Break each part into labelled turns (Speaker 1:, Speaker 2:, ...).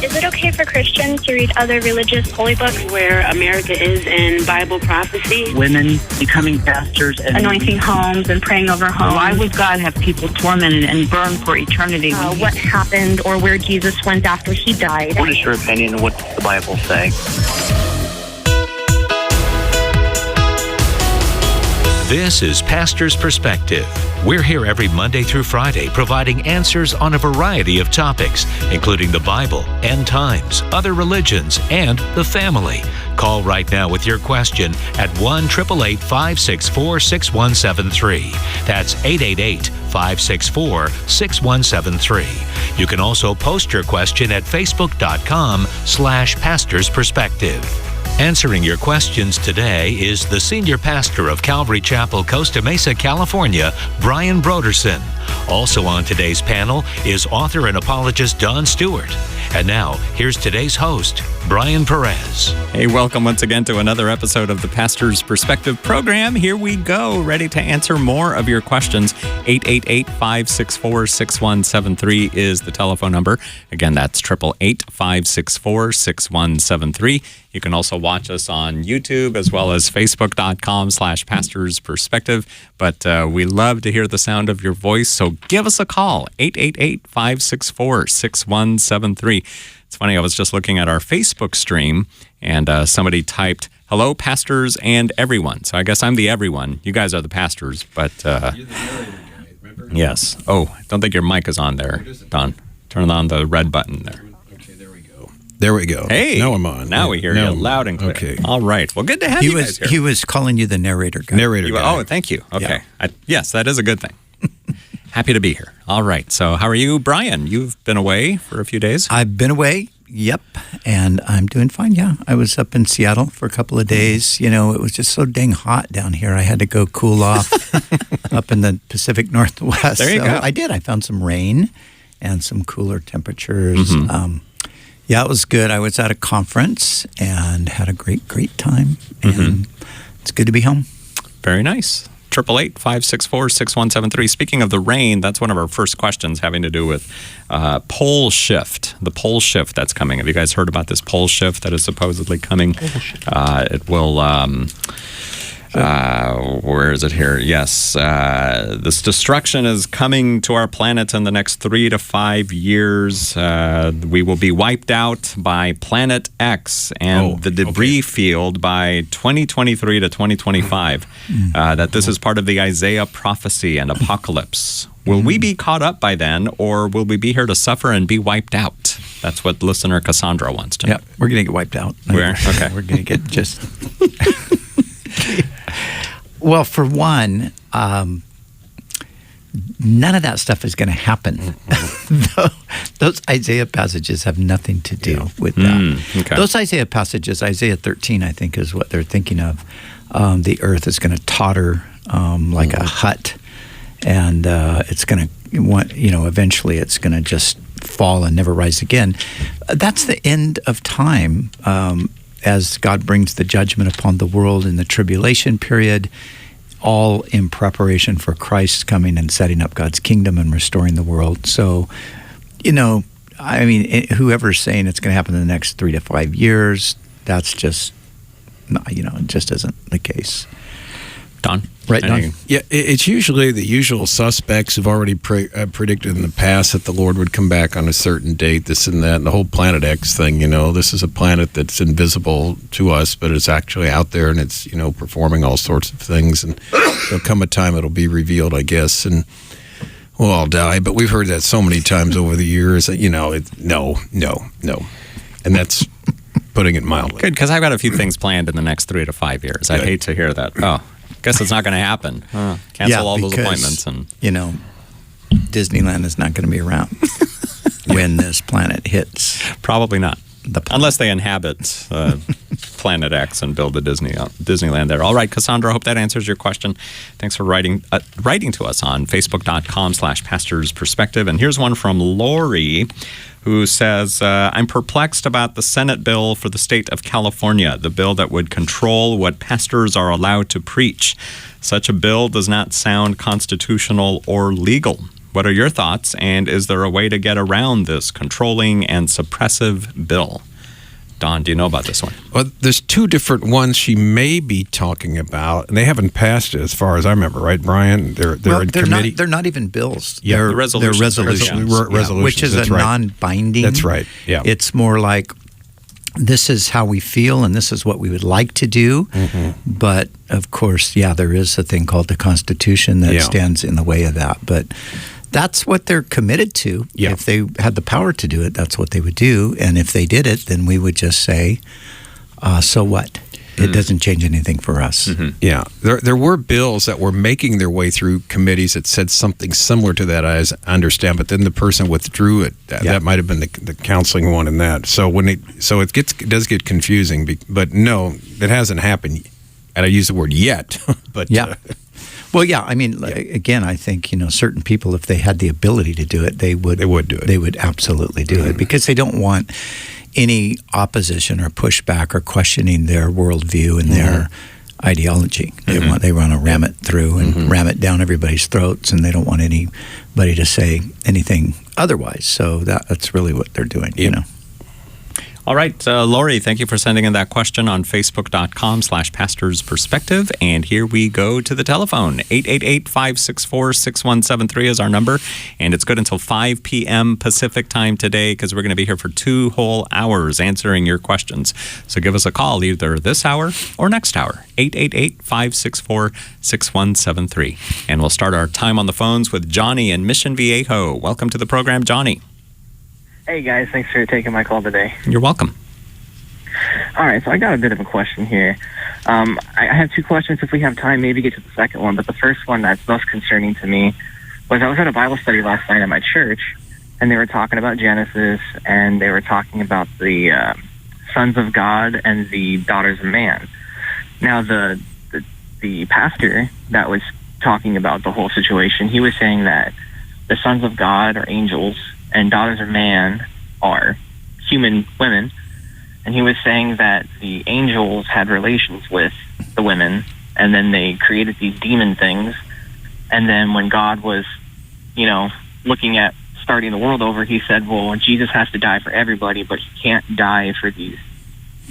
Speaker 1: Is it okay for Christians to read other religious holy books?
Speaker 2: Where America is in Bible prophecy.
Speaker 3: Women becoming pastors and
Speaker 1: Anointing homes and praying over homes.
Speaker 3: Why would God have people tormented and burned for eternity?
Speaker 1: What happened or where Jesus went after he died?
Speaker 4: What is your opinion? What does the Bible say?
Speaker 5: This is Pastor's Perspective. We're here every Monday through Friday providing answers on a variety of topics, including the Bible, end times, other religions, and the family. Call right now with your question at 1-888-564-6173. That's 888-564-6173. You can also post your question at facebook.com/Pastor's Perspective. Answering your questions today is the senior pastor of Calvary Chapel, Costa Mesa, California, Brian Broderson. Also on today's panel is author and apologist Don Stewart. And now, here's today's host, Brian Perez.
Speaker 6: Hey, welcome once again to another episode of the Pastor's Perspective program. Here we go, ready to answer more of your questions. 888-564-6173 is the telephone number. Again, that's 888-564-6173. You can also watch us on YouTube as well as facebook.com/Pastor's Perspective. But we love to hear the sound of your voice, so give us a call, 888-564-6173. It's funny, I was just looking at our Facebook stream, and somebody typed, "Hello, pastors and everyone." So I guess I'm the everyone. You guys are the pastors, but... You're the narrator guy, remember? Yes. Oh, I don't think your mic is on there, Don. Turn on the red button there.
Speaker 7: There we go.
Speaker 6: Hey.
Speaker 7: Now I'm on.
Speaker 6: Now we hear you loud and clear.
Speaker 7: Okay.
Speaker 6: All right. Well, good to have you guys here.
Speaker 8: He was calling you the narrator guy.
Speaker 7: Narrator guy.
Speaker 6: Oh, thank you. Okay. Yeah. Yes, that is a good thing. Happy to be here. All right. So how are you, Brian? You've been away for a few days?
Speaker 8: I've been away. Yep. And I'm doing fine. Yeah. I was up in Seattle for a couple of days. You know, it was just so dang hot down here. I had to go cool off up in the Pacific Northwest.
Speaker 6: There you go.
Speaker 8: I did. I found some rain and some cooler temperatures.
Speaker 6: Mm-hmm.
Speaker 8: Yeah, it was good. I was at a conference and had a great time. And it's good to be home.
Speaker 6: Very nice. 888-564-6173. Speaking of the rain, that's one of our first questions having to do with pole shift. The pole shift that's coming. Have you guys heard about this pole shift that is supposedly coming? It will... where is it here? Yes. This destruction is coming to our planet in the next 3 to 5 years. We will be wiped out by Planet X and the debris field by 2023 to 2025. That this is part of the Isaiah prophecy and apocalypse. Will we be caught up by then, or will we be here to suffer and be wiped out? That's what listener Cassandra wants to know.
Speaker 8: Yeah, we're going to get wiped out.
Speaker 6: Okay.
Speaker 8: We're going to get just... Well, for one, none of that stuff is going to happen. Those Isaiah passages have nothing to do with that.
Speaker 6: Okay.
Speaker 8: Those Isaiah passages, Isaiah 13, I think, is what they're thinking of. The earth is going to totter like a hut, and it's going to, eventually it's going to just fall and never rise again. That's the end of time. As God brings the judgment upon the world in the tribulation period, all in preparation for Christ's coming and setting up God's kingdom and restoring the world. So, whoever's saying it's going to happen in the next 3 to 5 years, that's just, it just isn't the case.
Speaker 6: Don?
Speaker 8: Right, Don?
Speaker 7: Yeah, it's usually the usual suspects have already predicted in the past that the Lord would come back on a certain date, this and that, and the whole Planet X thing, this is a planet that's invisible to us, but it's actually out there, and it's, performing all sorts of things, and there'll come a time it'll be revealed, I guess, and we'll all die, but we've heard that so many times over the years that, no, and that's putting it mildly.
Speaker 6: Good, because I've got a few things planned in the next 3 to 5 years. I'd hate to hear that. Guess it's not going to happen. Cancel all those appointments. And
Speaker 8: Disneyland is not going to be around when this planet hits.
Speaker 6: Probably not. Unless they inhabit Planet X and build a Disneyland there. All right, Cassandra, I hope that answers your question. Thanks for writing to us on facebook.com/Pastor's Perspective. And here's one from Lori, who says, I'm perplexed about the Senate bill for the state of California, the bill that would control what pastors are allowed to preach. Such a bill does not sound constitutional or legal. What are your thoughts? And is there a way to get around this controlling and suppressive bill? Don, do you know about this one?
Speaker 7: Well, there's two different ones she may be talking about, and they haven't passed it as far as I remember, right, Brian? They're in committee.
Speaker 8: They're not even bills.
Speaker 7: Yeah,
Speaker 8: they're
Speaker 6: resolutions.
Speaker 8: resolutions, which is
Speaker 7: that's
Speaker 8: a
Speaker 7: right.
Speaker 8: non-binding.
Speaker 7: That's right, yeah.
Speaker 8: It's more like, this is how we feel and this is what we would like to do. But, of course, there is a thing called the Constitution that stands in the way of that. But that's what they're committed to.
Speaker 7: Yeah.
Speaker 8: If they had the power to do it, that's what they would do. And if they did it, then we would just say, so what? It doesn't change anything for us.
Speaker 7: Yeah. There were bills that were making their way through committees that said something similar to that, I understand, but then the person withdrew it. That might have been the counseling one in that. So it does get confusing, but no, that hasn't happened. And I use the word yet, but
Speaker 8: Well, again, I think, certain people, if they had the ability to do it, they would
Speaker 7: do it.
Speaker 8: They would absolutely do it, because they don't want any opposition or pushback or questioning their worldview and their ideology. They want to ram it through and ram it down everybody's throats, and they don't want anybody to say anything otherwise. So that's really what they're doing,
Speaker 6: All right, Lori, thank you for sending in that question on Facebook.com/pastorsperspective. And here we go to the telephone. 888-564-6173 is our number. And it's good until 5 p.m. Pacific time today, because we're going to be here for 2 whole hours answering your questions. So give us a call either this hour or next hour. 888-564-6173. And we'll start our time on the phones with Johnny in Mission Viejo. Welcome to the program, Johnny.
Speaker 9: Hey guys, thanks for taking my call today.
Speaker 6: You're welcome.
Speaker 9: All right, so I got a bit of a question here. I have 2 questions. If we have time, maybe get to the second one. But the first one that's most concerning to me was I was at a Bible study last night at my church, and they were talking about Genesis, and they were talking about the sons of God and the daughters of man. Now, the pastor that was talking about the whole situation, he was saying that the sons of God are angels, and daughters of man are human women. And he was saying that the angels had relations with the women, and then they created these demon things. And then when God was, looking at starting the world over, he said, well, Jesus has to die for everybody, but he can't die for these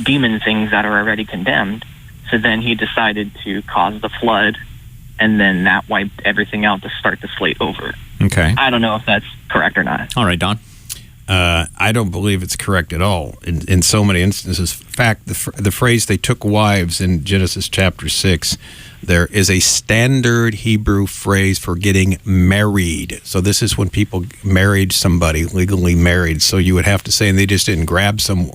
Speaker 9: demon things that are already condemned. So then he decided to cause the flood, and then that wiped everything out to start the slate over.
Speaker 6: Okay.
Speaker 9: I don't know if that's correct or not.
Speaker 6: All right, Don.
Speaker 7: I don't believe it's correct at all in so many instances. In fact, the phrase "they took wives" in Genesis chapter 6, there is a standard Hebrew phrase for getting married. So this is when people married somebody, legally married. So you would have to say, and they just didn't grab some,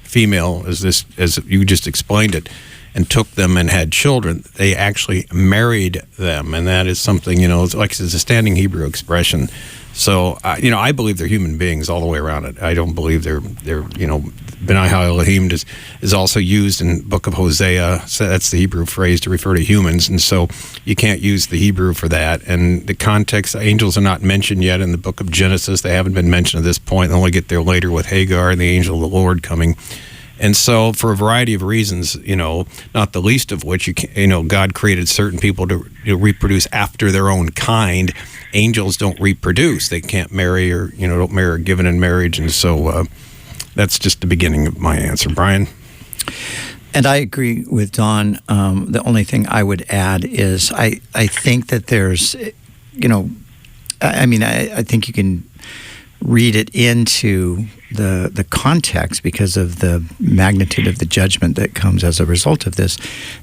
Speaker 7: female, as you just explained it, and took them and had children. They actually married them, and that is something, it's a standing Hebrew expression. So, I believe they're human beings all the way around it. I don't believe they're B'nai Elohim is also used in the book of Hosea. So that's the Hebrew phrase to refer to humans, and so you can't use the Hebrew for that. And the context, angels are not mentioned yet in the book of Genesis. They haven't been mentioned at this point. They only get there later with Hagar and the angel of the Lord coming. And so, for a variety of reasons, not the least of which, God created certain people to reproduce after their own kind. Angels don't reproduce; they can't marry, or don't marry given in marriage. And so, that's just the beginning of my answer, Brian.
Speaker 8: And I agree with Don. The only thing I would add is I think that there's, I think you can read it into the context, because of the magnitude of the judgment that comes as a result of this,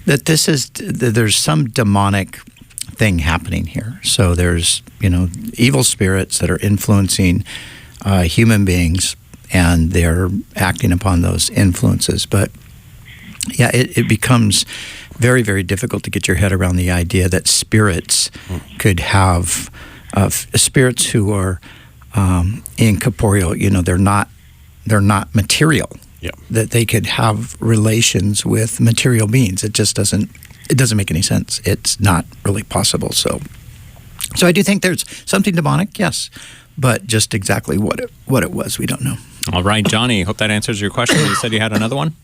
Speaker 8: that there's some demonic thing happening here. So there's, evil spirits that are influencing human beings, and they're acting upon those influences. But yeah, it becomes very, very difficult to get your head around the idea that spirits could have spirits who are incorporeal. They're not material.
Speaker 7: Yeah. That
Speaker 8: they could have relations with material beings. It just doesn't make any sense. It's not really possible. So I do think there's something demonic, yes, but just exactly what it was, we don't know.
Speaker 6: All right, Johnny, hope that answers your question. You said you had another one?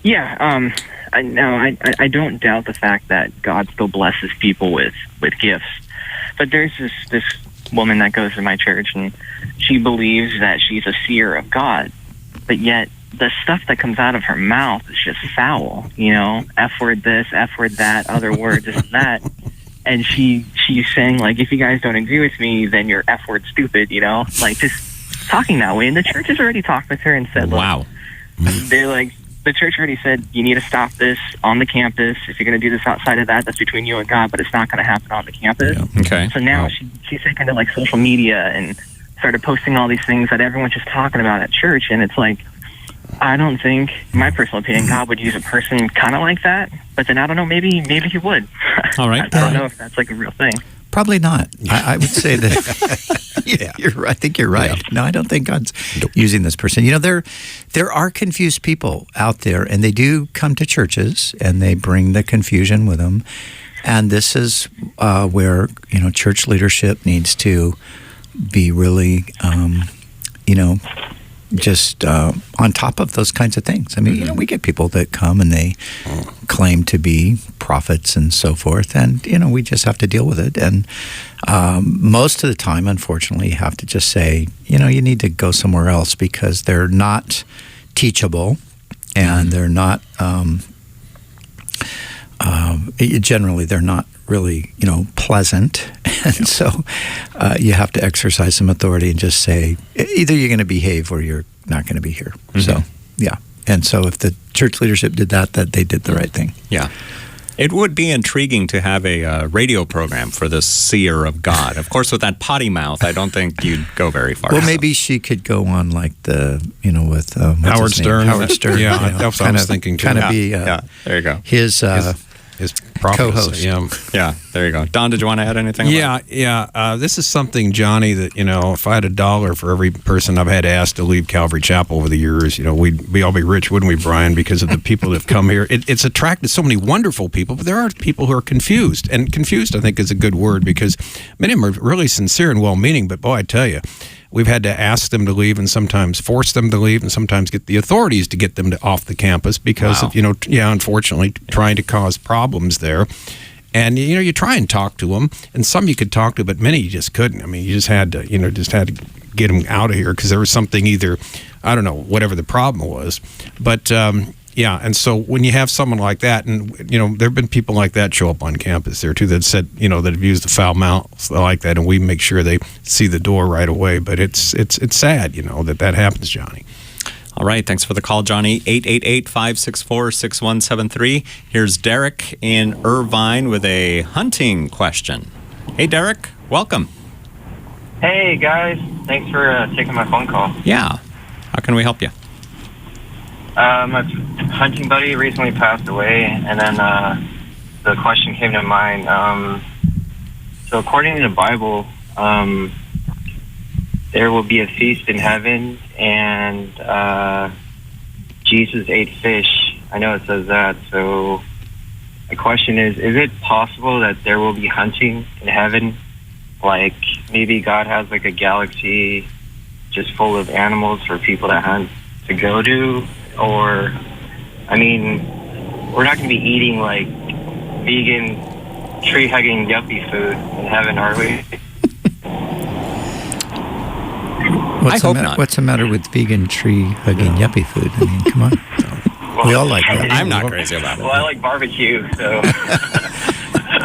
Speaker 9: Yeah, I don't doubt the fact that God still blesses people with gifts. But there's this woman that goes to my church, and she believes that she's a seer of God, but yet the stuff that comes out of her mouth is just foul, F word this, F word that, other words, this and that. And she's saying, like, if you guys don't agree with me, then you're F word stupid, like just talking that way. And the church has already talked with her and said,
Speaker 6: wow.
Speaker 9: They're like, the church already said, you need to stop this on the campus. If you're going to do this outside of that, that's between you and God, but it's not going to happen on the campus.
Speaker 6: Yeah. Okay.
Speaker 9: So now she's taken to like social media and started posting all these things that everyone's just talking about at church. And it's like, I don't think, in my personal opinion, God would use a person kind of like that. But then I don't know, maybe he would.
Speaker 6: All right.
Speaker 9: I don't know if that's like a real thing.
Speaker 8: Probably not. I would say that I think you're right. Yeah. No, I don't think God's using this person. There are confused people out there, and they do come to churches, and they bring the confusion with them. And this is where, church leadership needs to be really, just on top of those kinds of things. I mean, we get people that come and they claim to be prophets and so forth, and we just have to deal with it. And most of the time, unfortunately, you have to just say, you need to go somewhere else because they're not teachable, and they're not. Generally, they're not really, pleasant, and so you have to exercise some authority and just say either you're going to behave or you're not going to be here. Mm-hmm. So, yeah. And so if the church leadership did that they did the right thing.
Speaker 6: Yeah. It would be intriguing to have a radio program for this seer of God. Of course, with that potty mouth, I don't think you'd go very far.
Speaker 8: Well, maybe she could go on like with
Speaker 7: Howard Stern.
Speaker 8: Howard Stern.
Speaker 7: Yeah, that's what I was thinking too.
Speaker 8: Kind of be
Speaker 6: there you go.
Speaker 8: His co-host.
Speaker 6: Yeah, there you go. Don, did you want to add anything?
Speaker 7: Yeah. This is something, Johnny, that, if I had $1 for every person I've had asked to leave Calvary Chapel over the years, we'd all be rich, wouldn't we, Brian, because of the people that have come here. It's attracted so many wonderful people, but there are people who are confused. And confused, I think, is a good word because many of them are really sincere and well-meaning, but boy, I tell you, we've had to ask them to leave and sometimes force them to leave and sometimes get the authorities to get them off the campus because of, unfortunately, trying to cause problems there. And, you try and talk to them, and some you could talk to, but many you just couldn't. I mean, you just had to, get them out of here because there was something either, I don't know, whatever the problem was. But, and so when you have someone like that, and, there have been people like that show up on campus there, too, that said, that have used the foul mouth like that, and we make sure they see the door right away. But it's sad, that happens, Johnny.
Speaker 6: All right. Thanks for the call, Johnny. 888-564-6173. Here's Derek in Irvine with a hunting question. Hey, Derek. Welcome.
Speaker 10: Hey, guys. Thanks for taking my phone call.
Speaker 6: Yeah. How can we help you?
Speaker 10: My hunting buddy recently passed away, and then the question came to mind. So according to the Bible, there will be a feast in heaven, and Jesus ate fish. I know it says that. So my question is it possible that there will be hunting in heaven? Like maybe God has like a galaxy just full of animals for people to hunt to go to? Or, I mean, we're not going to be eating like vegan, tree-hugging yuppie food in heaven, are we?
Speaker 8: What's the matter with vegan, tree-hugging yuppie food? I mean, come on. We all like that.
Speaker 6: I'm not crazy about it.
Speaker 10: Well, I like barbecue, so.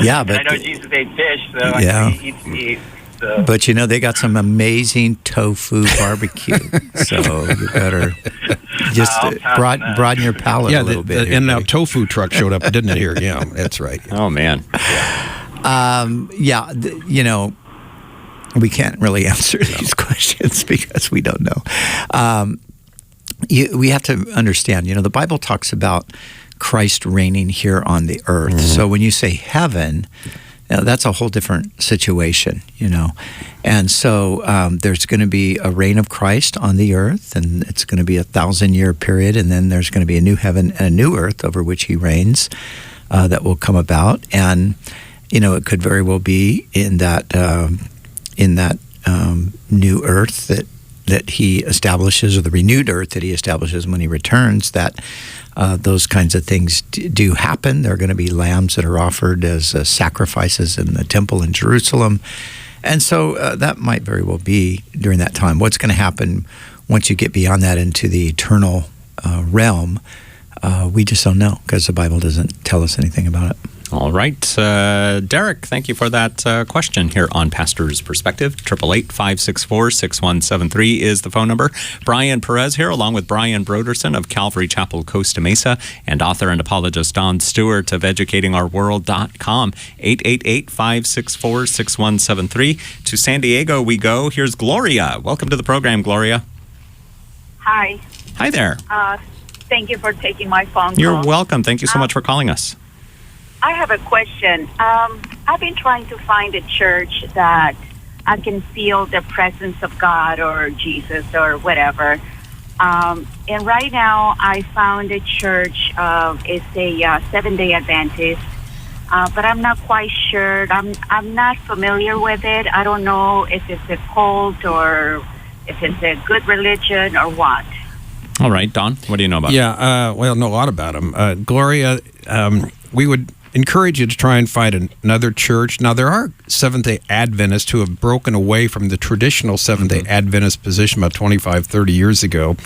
Speaker 8: Yeah, but
Speaker 10: I know Jesus ate fish, so I know he eats meat. So.
Speaker 8: But they got some amazing tofu barbecue, so you better just broaden your palate a little bit.
Speaker 7: And now tofu truck showed up, didn't it? Here, yeah, that's right.
Speaker 6: Oh man.
Speaker 8: We can't really answer these questions because we don't know. We have to understand. The Bible talks about Christ reigning here on the earth. Mm-hmm. So when you say heaven, that's a whole different situation, And so there's going to be a reign of Christ on the earth, and it's going to be a 1,000-year period, and then there's going to be a new heaven and a new earth over which he reigns that will come about. And, it could very well be in that new earth that he establishes, or the renewed earth that he establishes when he returns, that those kinds of things do happen. There are going to be lambs that are offered as sacrifices in the temple in Jerusalem. And so that might very well be during that time. What's going to happen once you get beyond that into the eternal realm? We just don't know because the Bible doesn't tell us anything about it.
Speaker 6: All right. Derek, thank you for that question here on Pastor's Perspective. 888-564-6173 is the phone number. Brian Perez here, along with Brian Broderson of Calvary Chapel, Costa Mesa, and author and apologist Don Stewart of EducatingOurWorld.com. 888-564-6173. To San Diego we go. Here's Gloria. Welcome to the program, Gloria.
Speaker 11: Hi.
Speaker 6: Hi there.
Speaker 11: Thank you for taking my phone call.
Speaker 6: You're welcome. Thank you so much for calling us.
Speaker 11: I have a question. I've been trying to find a church that I can feel the presence of God or Jesus or whatever. And right now I found a church. It's a Seventh-day Adventist. But I'm not quite sure. I'm not familiar with it. I don't know if it's a cult or if it's a good religion or what.
Speaker 6: All right, Don, what do you know about it?
Speaker 7: Yeah, well, I know a lot about them. Gloria, we would encourage you to try and find another church. Now, there are Seventh-day Adventists who have broken away from the traditional Seventh-day Adventist position about 25, 30 years ago,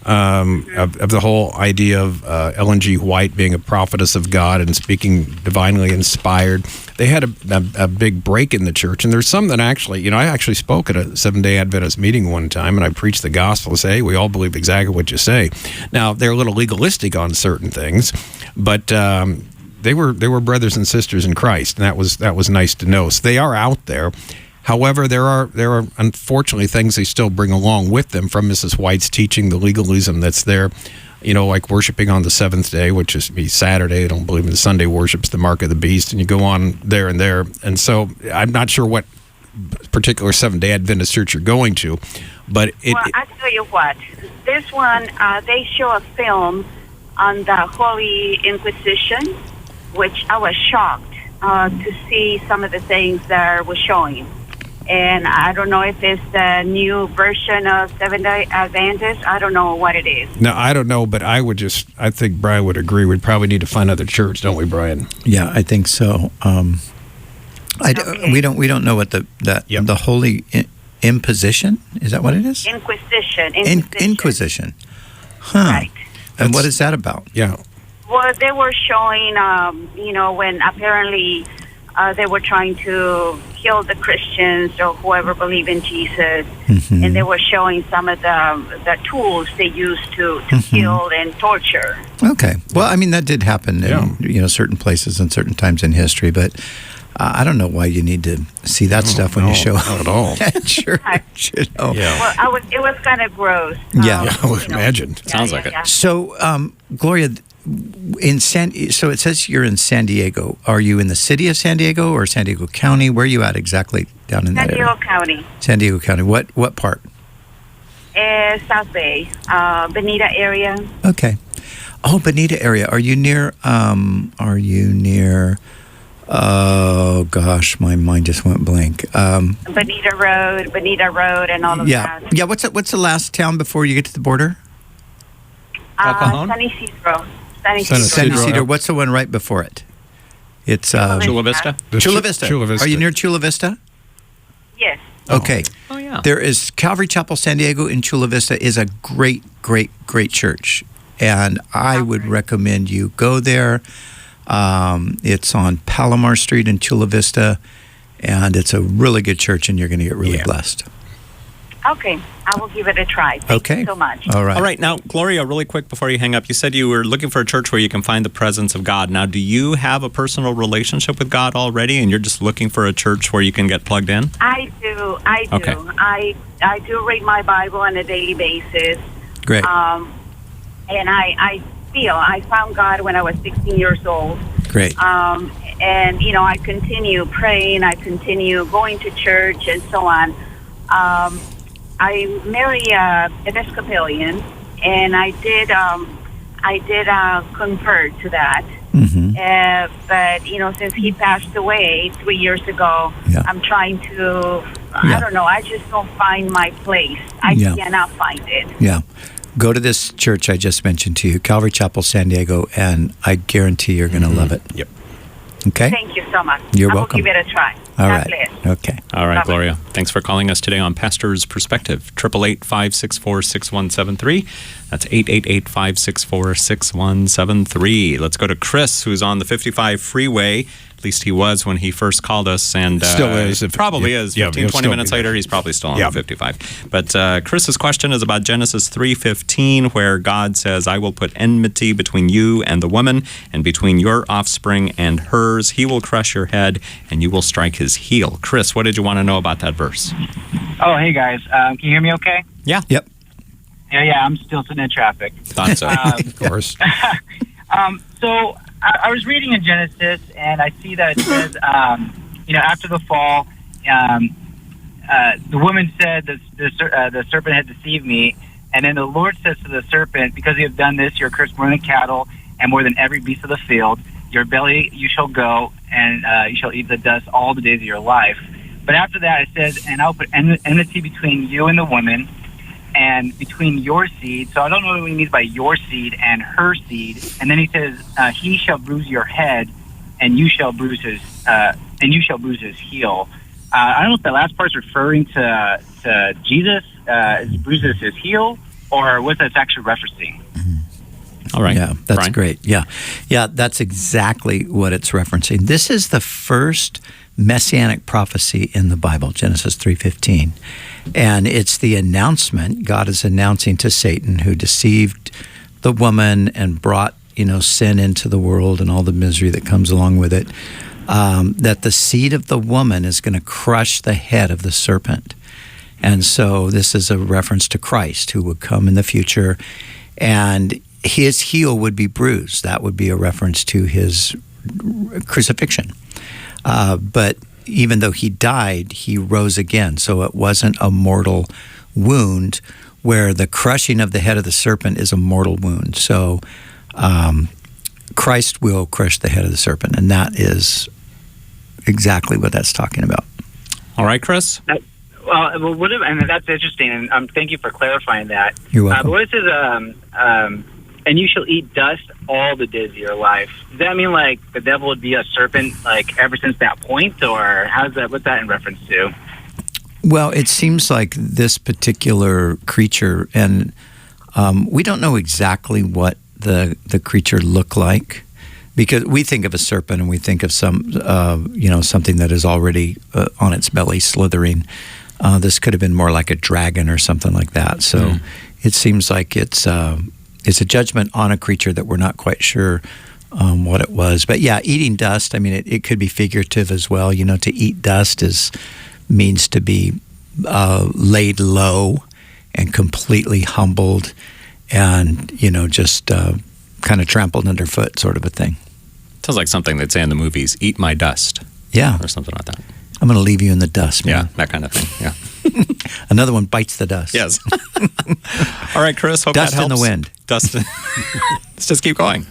Speaker 7: of the whole idea of Ellen G. White being a prophetess of God and speaking divinely inspired. They had a big break in the church, and there's some that actually, I actually spoke at a Seventh-day Adventist meeting one time, and I preached the gospel and say, hey, we all believe exactly what you say. Now, they're a little legalistic on certain things, but they were brothers and sisters in Christ, and that was nice to know. So they are out there. However, there are unfortunately things they still bring along with them from Mrs. White's teaching, the legalism that's there. Like worshiping on the seventh day, which is Saturday. I don't believe in Sunday worship's the mark of the beast, and you go on there and there. And so I'm not sure what particular Seventh-day Adventist church you're going to, but
Speaker 11: I tell you what, this one they show a film on the Holy Inquisition, which I was shocked to see some of the things that was showing. And I don't know if it's the new version of Seventh-day Adventist. I don't know what it is.
Speaker 7: No, I don't know, but I think Brian would agree. We'd probably need to find another church, don't we, Brian?
Speaker 8: Yeah, I think so. We don't know what the Holy Imposition, is that what it is?
Speaker 11: Inquisition.
Speaker 8: Inquisition. Huh.
Speaker 11: Right.
Speaker 8: And what is that about?
Speaker 7: Yeah.
Speaker 11: Well, they were showing, when apparently they were trying to kill the Christians or whoever believe in Jesus, and they were showing some of the tools they used to kill and torture.
Speaker 8: Okay. Well, I mean, that did happen in certain places and certain times in history, but I don't know why you need to see that stuff when you show
Speaker 7: up. Not at all.
Speaker 8: Church,
Speaker 11: Yeah. Well, it was kind of gross.
Speaker 7: I would imagine.
Speaker 6: Sounds like it.
Speaker 11: Yeah.
Speaker 8: So, Gloria, so it says you're in San Diego. Are you in the city of San Diego or San Diego County? Where are you at exactly down in that area?
Speaker 11: San Diego County.
Speaker 8: San Diego County. What part?
Speaker 11: South Bay, Bonita area.
Speaker 8: Okay. Oh, Bonita area. Are you near? Oh gosh, my mind just went blank.
Speaker 11: Bonita Road, and all of that.
Speaker 8: Yeah. What's the last town before you get to the border?
Speaker 11: San Isidro.
Speaker 8: San Isidro. What's the one right before it? It's
Speaker 6: Chula Vista.
Speaker 8: Chula Vista. Are you near Chula Vista?
Speaker 11: Yes.
Speaker 8: Okay.
Speaker 6: Oh yeah.
Speaker 8: There is Calvary Chapel San Diego in Chula Vista is a great church, and I would recommend you go there. It's on Palomar Street in Chula Vista, and it's a really good church, and you're going to get really blessed.
Speaker 11: Okay, I will give it a try. Thank you so much.
Speaker 8: All right.
Speaker 6: All right. Now, Gloria, really quick before you hang up, you said you were looking for a church where you can find the presence of God. Now, do you have a personal relationship with God already, and you're just looking for a church where you can get plugged in?
Speaker 11: I do.
Speaker 6: Okay.
Speaker 11: I do read my Bible on a daily basis.
Speaker 8: Great.
Speaker 11: And I found God when I was 16 years old.
Speaker 8: Great.
Speaker 11: And, I continue praying. I continue going to church and so on. I married an Episcopalian, and I did convert to that. But, since he passed away 3 years ago, I'm trying to, I don't know, I just don't find my place. I cannot find it.
Speaker 8: Yeah. Go to this church I just mentioned to you, Calvary Chapel, San Diego, and I guarantee you're going to love it.
Speaker 6: Yep.
Speaker 8: Okay?
Speaker 11: Thank you so much.
Speaker 8: You're
Speaker 11: I
Speaker 8: welcome.
Speaker 11: will give it a try.
Speaker 8: All
Speaker 11: God
Speaker 8: right.
Speaker 11: bless.
Speaker 8: Okay.
Speaker 6: All right,
Speaker 11: Bye-bye.
Speaker 6: Gloria. Thanks for calling us today on Pastor's Perspective. 888-564-6173. That's 888-564-6173. Let's go to Chris, who's on the 55 freeway. At least he was when he first called us, and
Speaker 7: Still is.
Speaker 6: probably is. 15, 20 minutes
Speaker 7: be there.
Speaker 6: later, he's probably still on the 55. But Chris's question is about Genesis 3:15, where God says, I will put enmity between you and the woman, and between your offspring and hers. He will crush your head, and you will strike his heel. Chris, what did you want to know about that verse?
Speaker 12: Oh, hey guys, can you hear me okay?
Speaker 6: Yeah.
Speaker 8: Yep.
Speaker 12: Yeah, I'm still sitting in traffic.
Speaker 6: Thought so.
Speaker 7: Of course.
Speaker 12: So I was reading in Genesis, and I see that it says, after the fall, the woman said the serpent had deceived me, and then the Lord says to the serpent, because you have done this, you're cursed more than cattle and more than every beast of the field. Your belly you shall go, and you shall eat the dust all the days of your life. But after that, it says, and I'll put enmity between you and the woman, and between your seed. So I don't know what he means by your seed and her seed. And then he says, he shall bruise your head, and you shall bruise his heel. I don't know if that last part's referring to Jesus, bruises his heel, or what that's actually referencing.
Speaker 6: All right.
Speaker 8: Yeah, that's
Speaker 6: Brian?
Speaker 8: great. Yeah, that's exactly what it's referencing. This is the first messianic prophecy in the Bible, Genesis 3:15. And it's the announcement, God is announcing to Satan, who deceived the woman and brought, sin into the world and all the misery that comes along with it, that the seed of the woman is going to crush the head of the serpent. And so this is a reference to Christ, who would come in the future, and his heel would be bruised. That would be a reference to his crucifixion. But even though he died, he rose again. So it wasn't a mortal wound, where the crushing of the head of the serpent is a mortal wound. So Christ will crush the head of the serpent, and that is exactly what that's talking about.
Speaker 6: All right, Chris?
Speaker 12: And that's interesting, and thank you for clarifying that.
Speaker 8: You're welcome.
Speaker 12: But what it says, and you shall eat dust all the days of your life. Does that mean like the devil would be a serpent like ever since that point, or what's that in reference to?
Speaker 8: Well, it seems like this particular creature, and we don't know exactly what the creature looked like, because we think of a serpent and we think of some something that is already on its belly slithering. This could have been more like a dragon or something like that. So it seems like it's a judgment on a creature that we're not quite sure what it was. But yeah, eating dust, I mean, it could be figurative as well. To eat dust means to be laid low and completely humbled and, just kind of trampled underfoot sort of a thing.
Speaker 6: Sounds like something they'd say in the movies, eat my dust.
Speaker 8: Yeah.
Speaker 6: Or something like that.
Speaker 8: I'm going to leave you in the dust, man.
Speaker 6: Yeah, that kind of thing, yeah.
Speaker 8: Another one bites the dust.
Speaker 6: Yes. All right, Chris, hope
Speaker 8: Dust
Speaker 6: that helps.
Speaker 8: in the wind.
Speaker 6: Dust. Let's just keep going.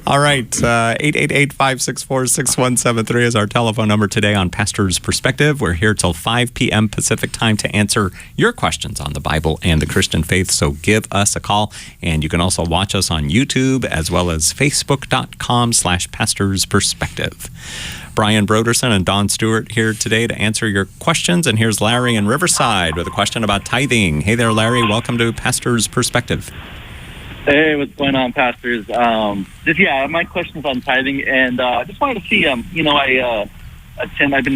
Speaker 6: All right, 888-564-6173 is our telephone number today on Pastor's Perspective. We're here till 5 p.m. Pacific time to answer your questions on the Bible and the Christian faith, so give us a call. And you can also watch us on YouTube as well as Facebook.com/Pastor's Perspective. Brian Broderson and Don Stewart here today to answer your questions. And here's Larry in Riverside with a question about tithing. Hey there, Larry. Welcome to Pastor's Perspective.
Speaker 13: Hey, what's going on, pastors? My question's on tithing, and I just wanted to see, I've been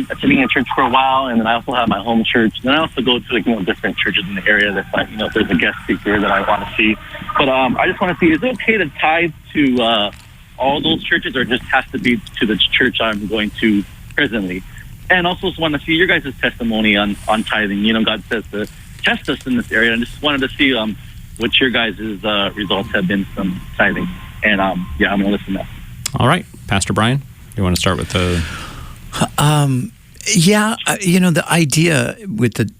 Speaker 13: attending a church for a while, and then I also have my home church, and then I also go to different churches in the area that's like, if there's a guest speaker that I want to see. But I just want to see, is it okay to tithe to all those churches, or just has to be to the church I'm going to presently? And also just want to see your guys' testimony on tithing. God says to test us in this area, and I just wanted to see what your guys' results have been from tithing. And I'm going to listen now.
Speaker 6: All right. Pastor Brian, you want to start with the...
Speaker 8: the idea with the,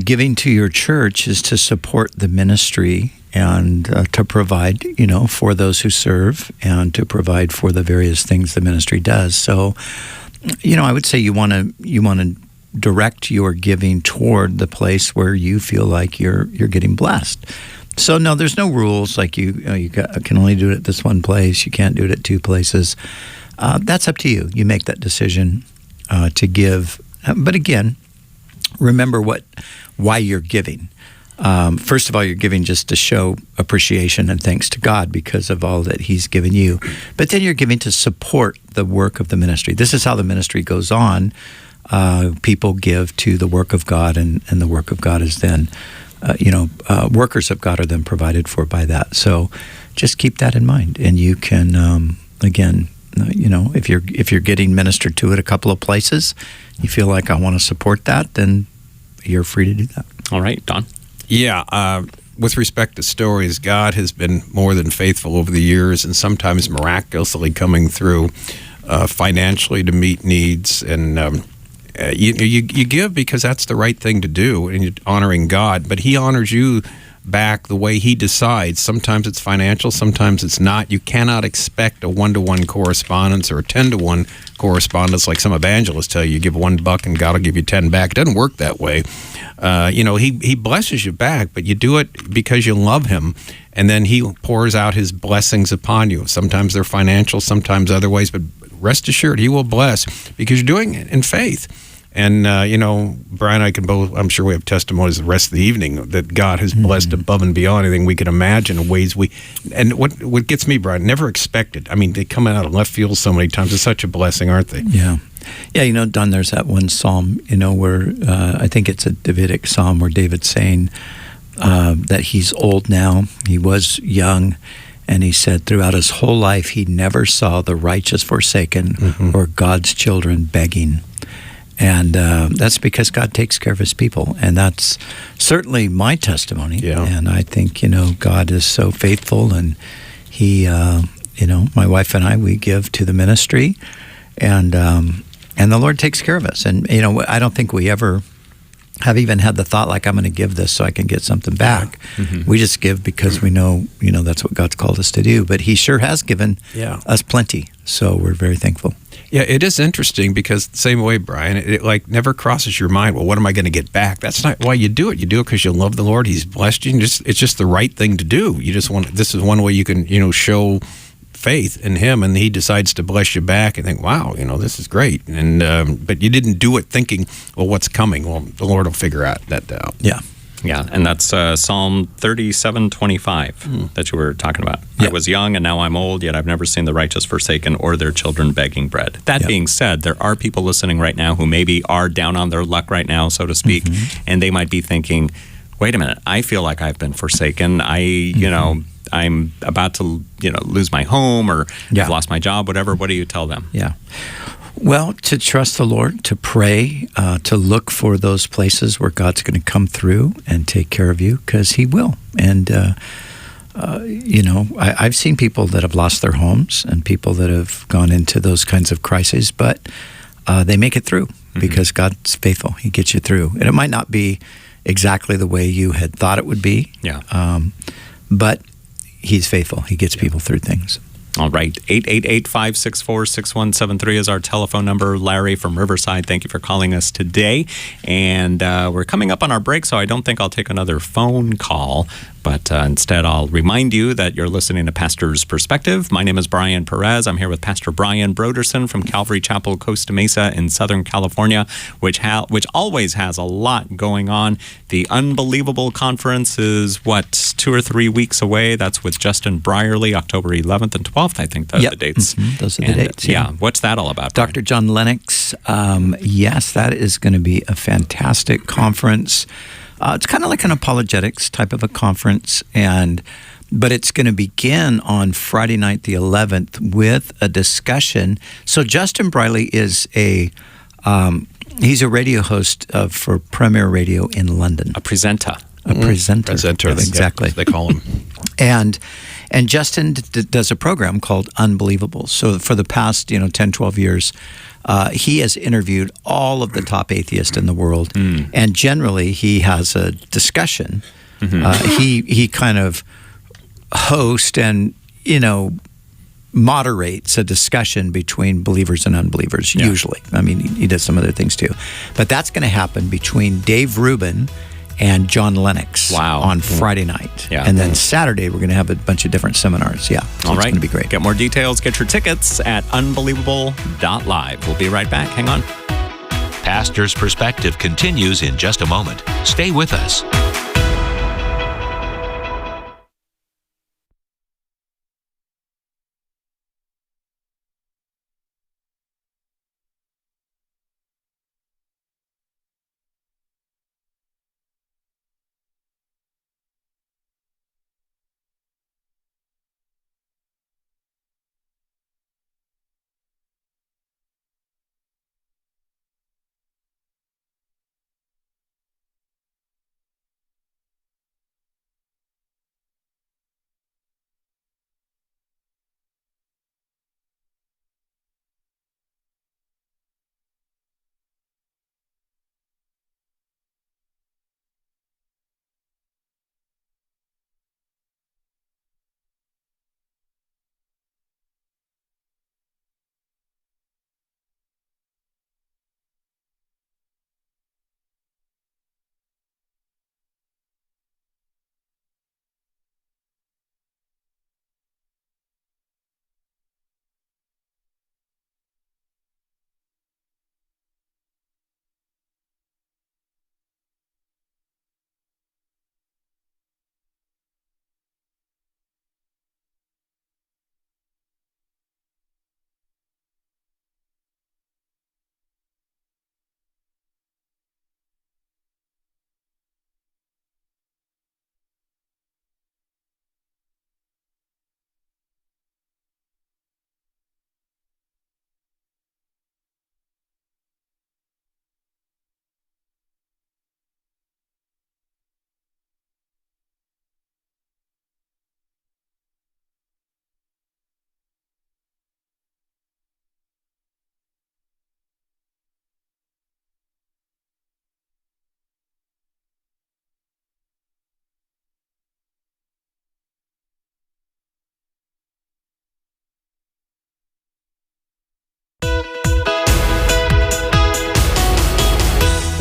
Speaker 8: giving to your church is to support the ministry and to provide, for those who serve and to provide for the various things the ministry does. So, I would say you want to direct your giving toward the place where you feel like you're getting blessed. So no, there's no rules like you can only do it at this one place. You can't do it at two places. That's up to you. You make that decision. to give. But again, remember why you're giving. First of all, you're giving just to show appreciation and thanks to God because of all that He's given you. But then you're giving to support the work of the ministry. This is how the ministry goes on. People give to the work of God, and the work of God is then, workers of God are then provided for by that. So just keep that in mind. And you can, if you're getting ministered to at a couple of places, you feel like I want to support that, then you're free to do that.
Speaker 6: All right, Don.
Speaker 7: Yeah, with respect to stories, God has been more than faithful over the years, and sometimes miraculously coming through financially to meet needs. And you give because that's the right thing to do, and you're honoring God. But He honors you back the way He decides. Sometimes it's financial, sometimes it's not. You cannot expect a 1-to-1 correspondence or a 10-to-1 correspondence like some evangelists tell you. You give $1 and God will give you 10 back. It doesn't work that way. He blesses you back, but you do it because you love Him, and then He pours out His blessings upon you. Sometimes they're financial, sometimes other ways, but rest assured He will bless because you're doing it in faith. And, Brian and I can both, I'm sure we have testimonies the rest of the evening that God has blessed above and beyond anything we can imagine in ways and what gets me, Brian, never expected. I mean, they come out of left field so many times. It's such a blessing, aren't they?
Speaker 8: Yeah. Yeah, Don, there's that one psalm, where I think it's a Davidic psalm where David's saying that he's old now. He was young. And he said throughout his whole life, he never saw the righteous forsaken or God's children begging. And that's because God takes care of His people. And that's certainly my testimony. Yeah. And I think, God is so faithful. And He, my wife and I, we give to the ministry. And the Lord takes care of us. And, I don't think we ever have even had the thought like, I'm going to give this so I can get something back. We just give because we know, that's what God's called us to do. But He sure has given us plenty. So we're very thankful.
Speaker 7: Yeah, it is interesting because the same way, Brian, it like never crosses your mind, well, what am I going to get back? That's not why you do it. You do it because you love the Lord. He's blessed you. It's just the right thing to do. You just this is one way you can, show faith in Him, and He decides to bless you back and think, wow, this is great. And but you didn't do it thinking, well, what's coming? Well, the Lord will figure that out.
Speaker 8: Yeah.
Speaker 6: Yeah, and that's Psalm 37:25 that you were talking about.
Speaker 8: Yeah.
Speaker 6: I was young and now I'm old, yet I've never seen the righteous forsaken or their children begging bread. That being said, there are people listening right now who maybe are down on their luck right now, so to speak, and they might be thinking, wait a minute, I feel like I've been forsaken. I'm about to, lose my home or I've lost my job, whatever. What do you tell them?
Speaker 8: Yeah. Well, to trust the Lord, to pray, to look for those places where God's going to come through and take care of you, because He will. And, I've seen people that have lost their homes and people that have gone into those kinds of crises, but they make it through because God's faithful. He gets you through. And it might not be exactly the way you had thought it would be, but He's faithful. He gets people through things.
Speaker 6: All right. 888-564-6173 is our telephone number. Larry from Riverside, thank you for calling us today. And we're coming up on our break, so I don't think I'll take another phone call. But instead, I'll remind you that you're listening to Pastor's Perspective. My name is Brian Perez. I'm here with Pastor Brian Broderson from Calvary Chapel, Costa Mesa in Southern California, which always has a lot going on. The Unbelievable Conference is, 2 or 3 weeks away? That's with Justin Brierly, October 11th and 12th, I think those are the dates.
Speaker 8: Those are the dates,
Speaker 6: yeah. What's that all about, Brian?
Speaker 8: Dr. John Lennox, yes, that is going to be a fantastic conference. It's kind of like an apologetics type of a conference, but it's going to begin on Friday night, the 11th, with a discussion. So Justin Brierly is he's a radio host for Premier Radio in London.
Speaker 6: A presenter.
Speaker 8: A presenter. Exactly.
Speaker 7: They call him.
Speaker 8: And Justin does a program called Unbelievable. So for the past 10, 12 years, he has interviewed all of the top atheists in the world, and generally he has a discussion. He kind of hosts and moderates a discussion between believers and unbelievers. Usually, I mean, he does some other things too, but that's going to happen between Dave Rubin and John Lennox on Friday night. And then Saturday, we're going to have a bunch of different seminars. So
Speaker 6: all right.
Speaker 8: It's going to be great.
Speaker 6: Get more details. Get your tickets at unbelievable.live. We'll be right back. Hang on.
Speaker 5: Pastor's Perspective continues in just a moment. Stay with us.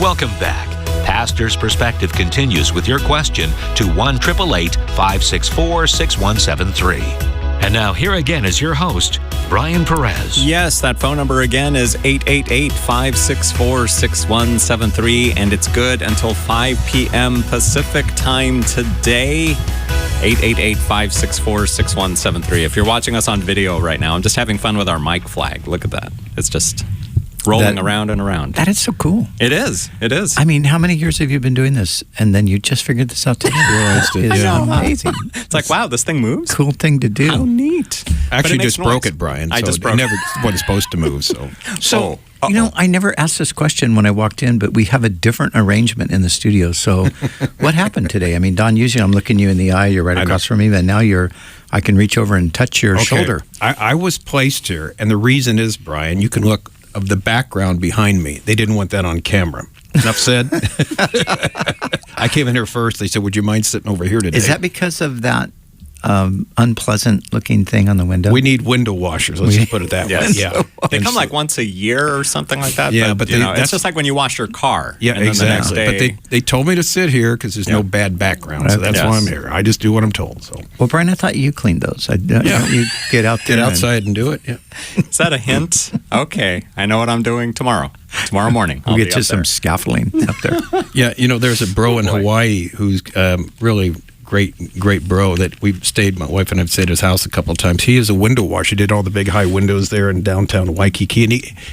Speaker 5: Welcome back. Pastor's Perspective continues with your question to 1-888-564-6173. And now here again is your host, Brian Perez.
Speaker 6: Yes, that phone number again is 888-564-6173, and it's good until 5 p.m. Pacific time today. 888-564-6173. If you're watching us on video right now, I'm just having fun with our mic flag. Look at that. It's just rolling around and around.
Speaker 8: That is so cool.
Speaker 6: It is. It is.
Speaker 8: I mean, how many years have you been doing this? And then you just figured this out today. It's amazing.
Speaker 6: It's like, wow, this thing moves?
Speaker 8: Cool thing to do.
Speaker 6: How neat.
Speaker 7: Actually, just broke it, Brian.
Speaker 6: I
Speaker 7: so
Speaker 6: just broke
Speaker 7: it. Never wasn't supposed to move.
Speaker 8: So you know, I never asked this question when I walked in, but we have a different arrangement in the studio. So what happened today? I mean, Don, usually I'm looking you in the eye. You're right across from me, and now I can reach over and touch your shoulder.
Speaker 7: I was placed here, and the reason is, Brian, you can look of the background behind me. They didn't want that on camera. Enough said. I came in here first. They said, would you mind sitting over here today?
Speaker 8: Is that because of that unpleasant looking thing on the window?
Speaker 7: We need window washers. Let's just put it that way. Yeah.
Speaker 6: They come like once a year or something like that.
Speaker 7: Yeah,
Speaker 6: but it's just like when you wash your car.
Speaker 7: Yeah,
Speaker 6: and then
Speaker 7: exactly.
Speaker 6: The next day,
Speaker 7: but they told me to sit here because there's no bad background. So that's why I'm here. I just do what I'm told. So.
Speaker 8: Well, Brian, I thought you cleaned those. You get out there.
Speaker 7: Get outside and do it. Yeah.
Speaker 6: Is that a hint? Okay. I know what I'm doing tomorrow morning.
Speaker 8: We'll get you some scaffolding up there.
Speaker 7: Yeah, you know, there's a bro in Hawaii who's really great bro that we've stayed. My wife and I've stayed at his house a couple of times. He is a window washer. He did all the big high windows there in downtown Waikiki, and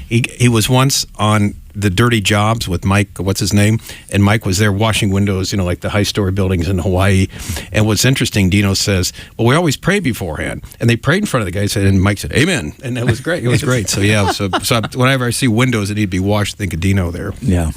Speaker 7: he was once on the Dirty Jobs with Mike. What's his name? And Mike was there washing windows. You know, like the high story buildings in Hawaii. And what's interesting, Dino says, well, we always pray beforehand, and they prayed in front of the guy. And Mike said, "Amen," and that was great. It was great. So yeah. So whenever I see windows that need to be washed, I think of Dino there.
Speaker 8: Yeah.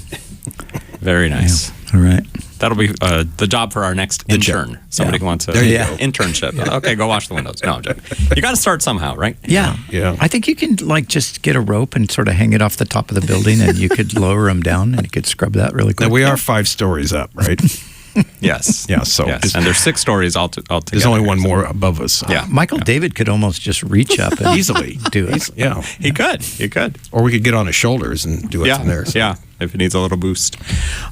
Speaker 6: Very nice.
Speaker 8: Yeah. All right.
Speaker 6: That'll be the job for our next intern. Somebody who wants a internship. Okay, go wash the windows. No, I'm joking. You got to start somehow, right?
Speaker 8: Yeah. I think you can just get a rope and sort of hang it off the top of the building, and you could lower them down, and you could scrub that really quick.
Speaker 7: Now, we are 5 stories up, right?
Speaker 6: Yes.
Speaker 7: Yeah. So
Speaker 6: and there's 6 stories altogether.
Speaker 7: There's only one more above us.
Speaker 6: Yeah.
Speaker 8: Michael David could almost just reach up and
Speaker 7: easily
Speaker 8: do it.
Speaker 7: Yeah.
Speaker 6: He could.
Speaker 7: Or we could get on his shoulders and do it from there. So.
Speaker 6: Yeah. If it needs a little boost.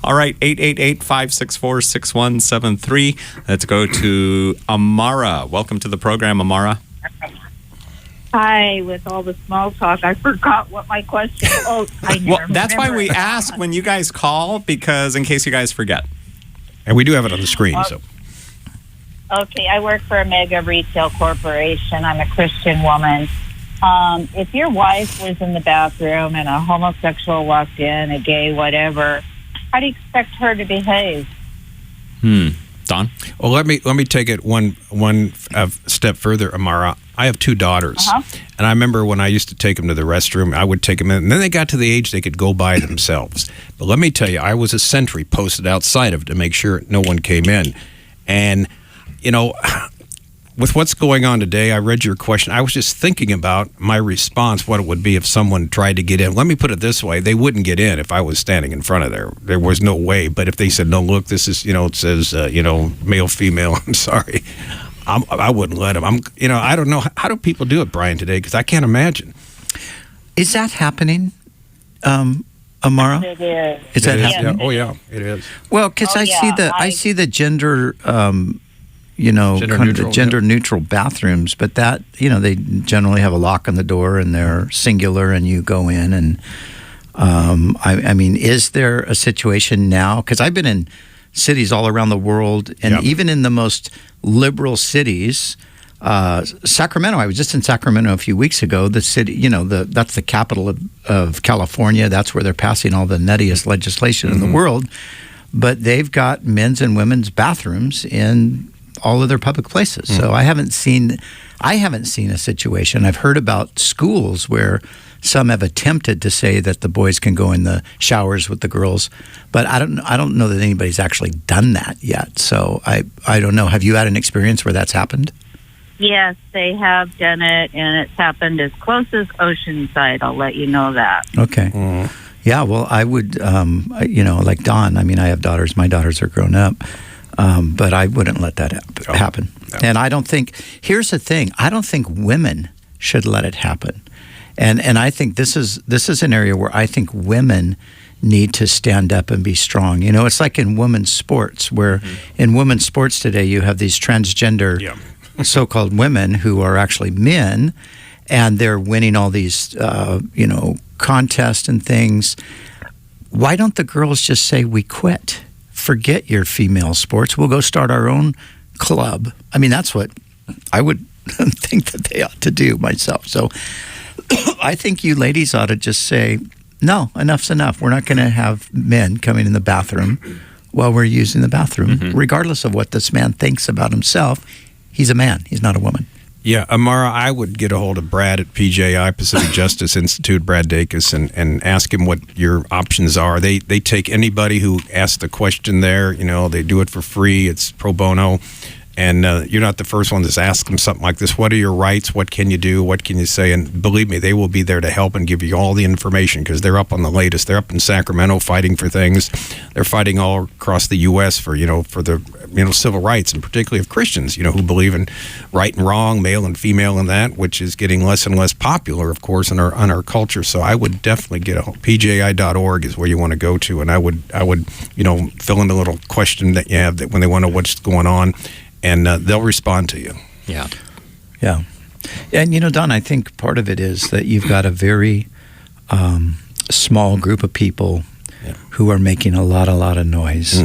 Speaker 6: All right, 888-564-6173. Let's go to Amara. Welcome to the program, Amara.
Speaker 14: Hi, with all the small talk, I forgot what my question. Oh, I
Speaker 6: Well, that's why we ask when you guys call, because in case you guys forget.
Speaker 7: And we do have it on the screen. So
Speaker 14: Okay, I work for a mega retail corporation. I'm a Christian woman. If your wife was in the bathroom and a homosexual walked in, a gay, whatever, how do you expect her to behave?
Speaker 6: Don?
Speaker 7: Well, let me take it one step further, Amara. I have 2 daughters, and I remember when I used to take them to the restroom, I would take them in, and then they got to the age they could go by themselves. But let me tell you, I was a sentry posted outside of it to make sure no one came in. And, you know, with what's going on today, I read your question. I was just thinking about my response, what it would be if someone tried to get in. Let me put it this way. They wouldn't get in if I was standing in front of there. There was no way. But if they said, no, look, this is, it says, male, female, I'm sorry. I wouldn't let them. I don't know. How do people do it, Brian, today? Because I can't imagine.
Speaker 8: Is that happening, Amara?
Speaker 14: It is.
Speaker 8: Is that
Speaker 7: Yeah.
Speaker 8: happening?
Speaker 7: Oh, yeah, it is.
Speaker 8: Well, because I see the gender, gender neutral bathrooms, but that, they generally have a lock on the door and they're singular and you go in. And I mean, is there a situation now? Because I've been in cities all around the world, and even in the most liberal cities, Sacramento. I was just in Sacramento a few weeks ago. The city, that's the capital of California. That's where they're passing all the nuttiest legislation in the world. But they've got men's and women's bathrooms in all of their public places. So I haven't seen a situation. I've heard about schools where some have attempted to say that the boys can go in the showers with the girls, but I don't know that anybody's actually done that yet. So I don't know. Have you had an experience where that's happened?
Speaker 14: Yes, they have done it, and it's happened as close as Oceanside. I'll let you know that.
Speaker 8: Okay. Yeah, well, I would, like Dawn, I mean, I have daughters. My daughters are grown up, but I wouldn't let that happen. No. And I don't think, here's the thing, I don't think women should let it happen. And I think this is an area where I think women need to stand up and be strong. It's like in women's sports, where in women's sports today you have these transgender so-called women who are actually men, and they're winning all these, contests and things. Why don't the girls just say, we quit? Forget your female sports. We'll go start our own club. I mean, that's what I would think that they ought to do myself. So I think you ladies ought to just say, no, enough's enough. We're not going to have men coming in the bathroom while we're using the bathroom, regardless of what this man thinks about himself. He's a man. He's not a woman.
Speaker 7: Yeah, Amara, I would get a hold of Brad at PJI, Pacific Justice Institute, Brad Dacus, and ask him what your options are. They take anybody who asks the question there. They do it for free. It's pro bono. And you're not the first one that's asked them something like this. What are your rights? What can you do? What can you say? And believe me, they will be there to help and give you all the information, because they're up on the latest. They're up in Sacramento fighting for things. They're fighting all across the U.S. for the civil rights, and particularly of Christians, who believe in right and wrong, male and female, and that, which is getting less and less popular, of course, in our culture. So I would definitely get pji.org is where you want to go to, and I would fill in the little question that you have that when they want to know what's going on. And they'll respond to you.
Speaker 8: Yeah. And, Don, I think part of it is that you've got a very small group of people who are making a lot of noise.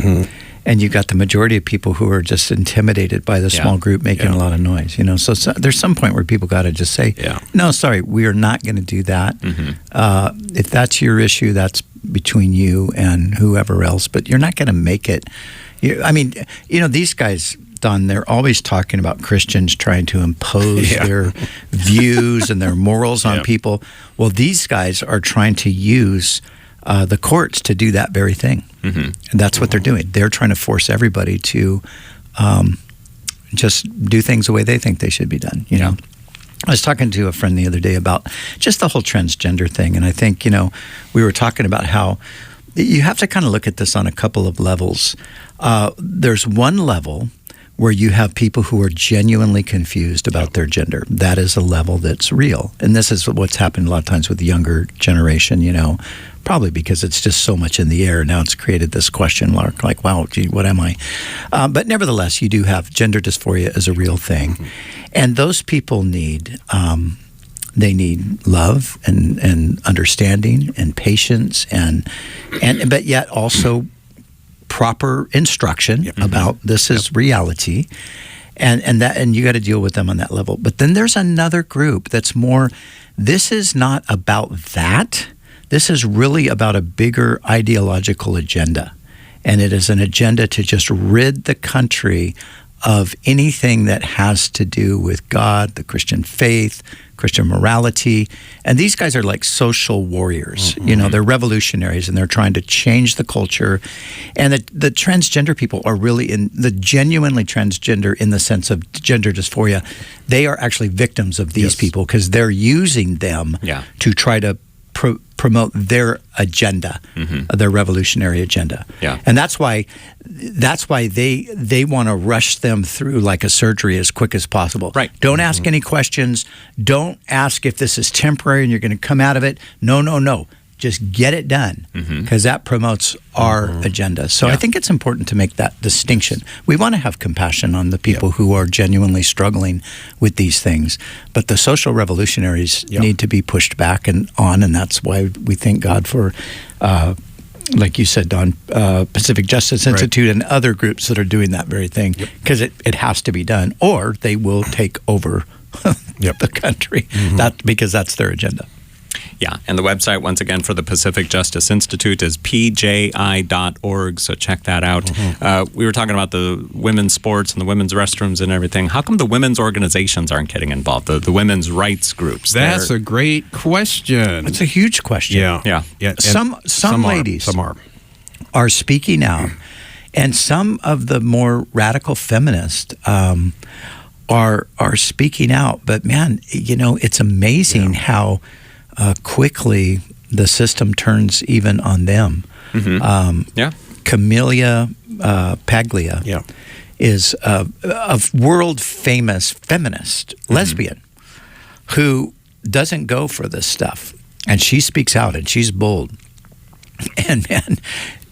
Speaker 8: And you've got the majority of people who are just intimidated by the small group making a lot of noise. So there's some point where people got to just say, no, sorry, we are not going to do that. If that's your issue, that's between you and whoever else. But you're not going to make it. These guys, Don, they're always talking about Christians trying to impose their views and their morals on people. Well, these guys are trying to use the courts to do that very thing. And that's what they're doing. They're trying to force everybody to just do things the way they think they should be done, I was talking to a friend the other day about just the whole transgender thing. And I think, we were talking about how you have to kind of look at this on a couple of levels. There's one level where you have people who are genuinely confused about their gender. That is a level that's real. And this is what's happened a lot of times with the younger generation, probably because it's just so much in the air. Now it's created this question mark, like, wow, gee, what am I? But nevertheless, you do have gender dysphoria as a real thing. And those people need They need love and understanding and patience and but yet also proper instruction about this is reality. And you got to deal with them on that level. But then there's another group that's more, this is not about that. This is really about a bigger ideological agenda. And it is an agenda to just rid the country of anything that has to do with God, the Christian faith, Christian morality. And these guys are like social warriors. You know, they're revolutionaries, and they're trying to change the culture. And the transgender people are really the genuinely transgender in the sense of gender dysphoria. They are actually victims of these people because they're using them to try to promote their agenda, their revolutionary agenda. And that's why they want to rush them through like a surgery as quick as possible. Right. Don't ask any questions. Don't ask if this is temporary and you're going to come out of it. No. Just get it done, because that promotes our agenda. So I think it's important to make that distinction. We want to have compassion on the people who are genuinely struggling with these things, but the social revolutionaries need to be pushed back and that's why we thank God for, like you said, Don, Pacific Justice Institute and other groups that are doing that very thing, because it has to be done, or they will take over the country. Because that's their agenda.
Speaker 6: Yeah, and the website, once again, for the Pacific Justice Institute is pji.org, so check that out. We were talking about the women's sports and the women's restrooms and everything. How come the women's organizations aren't getting involved, the women's rights groups?
Speaker 7: That's a great question.
Speaker 8: It's a huge question.
Speaker 7: Yeah.
Speaker 8: Some ladies are speaking out, and some of the more radical feminists are speaking out. But, man, it's amazing how quickly the system turns even on them. Camelia Paglia is a world famous feminist lesbian who doesn't go for this stuff, and she speaks out and she's bold, and man,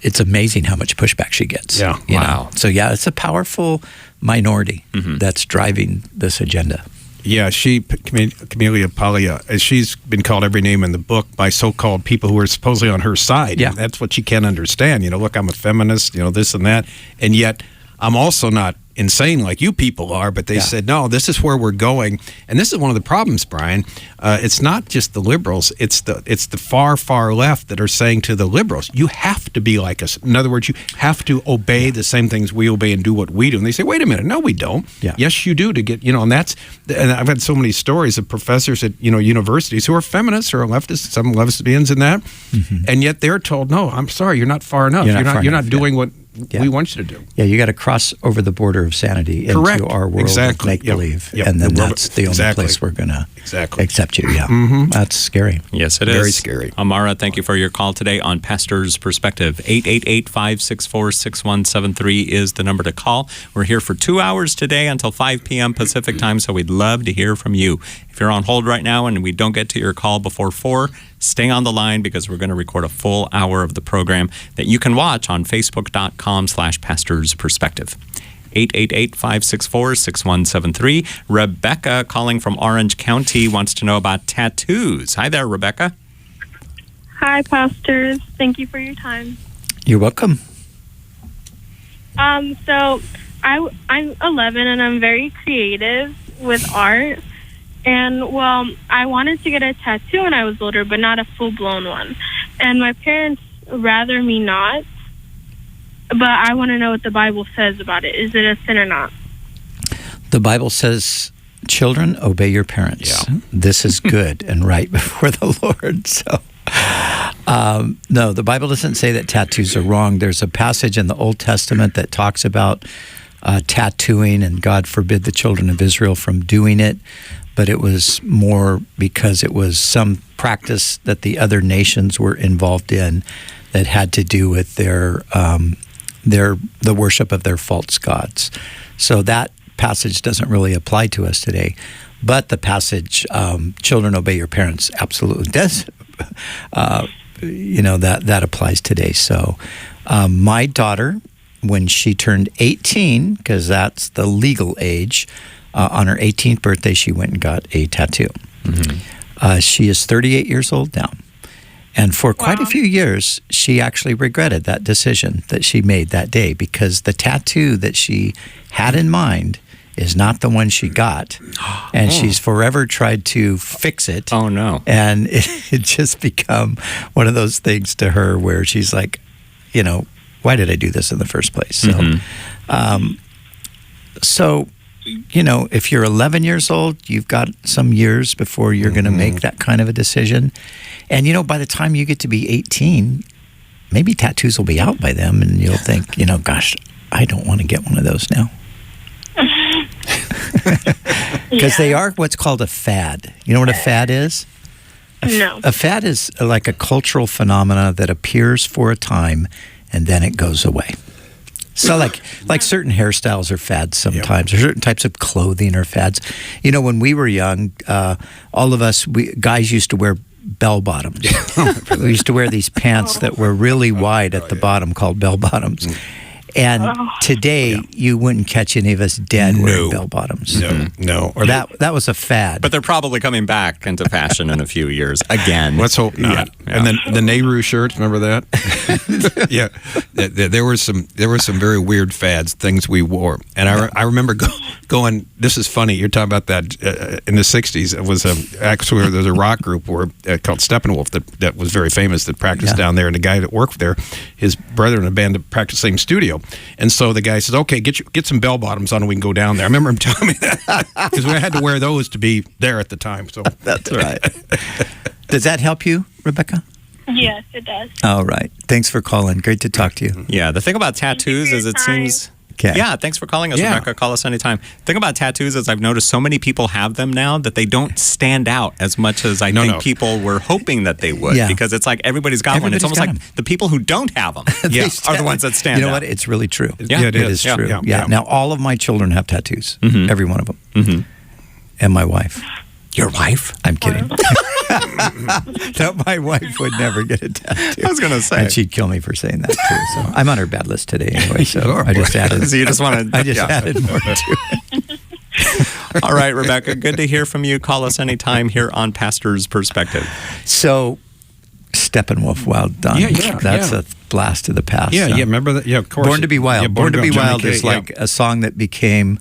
Speaker 8: it's amazing how much pushback she gets. You know? So it's a powerful minority that's driving this agenda.
Speaker 7: Yeah, Camelia Paglia, she's been called every name in the book by so-called people who are supposedly on her side. Yeah. And that's what she can't understand. Look, I'm a feminist, this and that. And yet, I'm also not insane like you people are, but they said, no, this is where we're going. And this is one of the problems, Brian. It's not just the liberals. It's the far, far left that are saying to the liberals, you have to be like us. In other words, you have to obey the same things we obey and do what we do. And they say, wait a minute, no, we don't. Yes, you do to get, and I've had so many stories of professors at, universities who are feminists or leftists, some lesbians and that. And yet they're told, no, I'm sorry, you're not far enough. You're not doing what we want you to do.
Speaker 8: Yeah, you got to cross over the border of sanity into our world of make-believe. And then that's the only place we're going to accept you. Yeah, that's scary.
Speaker 6: Yes, it is.
Speaker 7: Very scary.
Speaker 6: Amara, thank you for your call today on Pastor's Perspective. 888-564-6173 is the number to call. We're here for 2 hours today until 5 p.m. Pacific time, so we'd love to hear from you. If you're on hold right now and we don't get to your call before 4, stay on the line, because we're going to record a full hour of the program that you can watch on Facebook.com/Pastor's Perspective. 888-564-6173. Rebecca, calling from Orange County, wants to know about tattoos. Hi there, Rebecca.
Speaker 15: Hi, pastors. Thank you for your time.
Speaker 8: You're welcome.
Speaker 15: So I'm 11 and I'm very creative with art. And, I wanted to get a tattoo when I was older, but not a full-blown one. And my parents rather me not, but I want to know what the Bible says about it. Is it a sin or not?
Speaker 8: The Bible says, children, obey your parents. Yeah. This is good and right before the Lord. So, no, the Bible doesn't say that tattoos are wrong. There's a passage in the Old Testament that talks about tattooing, and God forbid the children of Israel from doing it. But it was more because it was some practice that the other nations were involved in that had to do with the worship of their false gods. So that passage doesn't really apply to us today. But the passage, children, obey your parents, absolutely does. That applies today. So my daughter, when she turned 18, because that's the legal age, on her 18th birthday, she went and got a tattoo. She is 38 years old now. And for quite a few years, she actually regretted that decision that she made that day, because the tattoo that she had in mind is not the one she got. And she's forever tried to fix it.
Speaker 6: Oh, no.
Speaker 8: And it just become one of those things to her where she's like, you know, why did I do this in the first place? So, so you know, if you're 11 years old, you've got some years before you're going to make that kind of a decision. And, you know, by the time you get to be 18, maybe tattoos will be out by then, and you'll think, you know, gosh, I don't want to get one of those now. Because they are what's called a fad. You know what a fad is?
Speaker 15: No.
Speaker 8: A fad is like a cultural phenomena that appears for a time and then it goes away. So like certain hairstyles are fads sometimes, or certain types of clothing are fads. You know, when we were young, all of us, guys used to wear bell bottoms. We used to wear these pants that were really wide at the bottom called bell bottoms. And today, you wouldn't catch any of us dead wearing bell bottoms.
Speaker 7: No.
Speaker 8: Or that was a fad.
Speaker 6: But they're probably coming back into fashion in a few years again.
Speaker 7: Let's hope not.
Speaker 6: Yeah.
Speaker 7: And then the Nehru shirts, remember that? Yeah. There were some very weird fads, things we wore. And I remember going, this is funny, you're talking about that in the 60s. It was actually, there was a rock group called Steppenwolf that was very famous that practiced down there. And the guy that worked there, his brother in a band that practiced the same studio. And so the guy says, okay, get some bell bottoms on and we can go down there. I remember him telling me that because we had to wear those to be there at the time. So
Speaker 8: that's right. Does that help you, Rebecca?
Speaker 15: Yes, it does.
Speaker 8: All right. Thanks for calling. Great to talk to you.
Speaker 6: Yeah, the thing about tattoos is it seems...
Speaker 8: Okay.
Speaker 6: Yeah, thanks for calling us, Rebecca. Call us anytime. The thing about tattoos is I've noticed so many people have them now that they don't stand out as much as I think people were hoping that they would.
Speaker 8: Yeah.
Speaker 6: Because it's like everybody's got one. It's almost like the people who don't have them are the ones that stand out.
Speaker 8: You know what? It's really true.
Speaker 6: Yeah,
Speaker 8: it is true. Yeah. Now, all of my children have tattoos. Every one of them. And my wife.
Speaker 6: Your wife?
Speaker 8: I'm kidding. No, my wife would never get a tattoo.
Speaker 6: I was going to say.
Speaker 8: And she'd kill me for saying that, too. So I'm on her bad list today anyway, so I just added.
Speaker 6: So you just want to...
Speaker 8: I just added more to it.
Speaker 6: All right, Rebecca, good to hear from you. Call us anytime here on Pastor's Perspective.
Speaker 8: So, Steppenwolf, Wild Done. That's a blast of the past.
Speaker 7: Yeah, remember that? Yeah, of course.
Speaker 8: Born to be Wild.
Speaker 7: Yeah,
Speaker 8: Born to be Wild is like a song that became...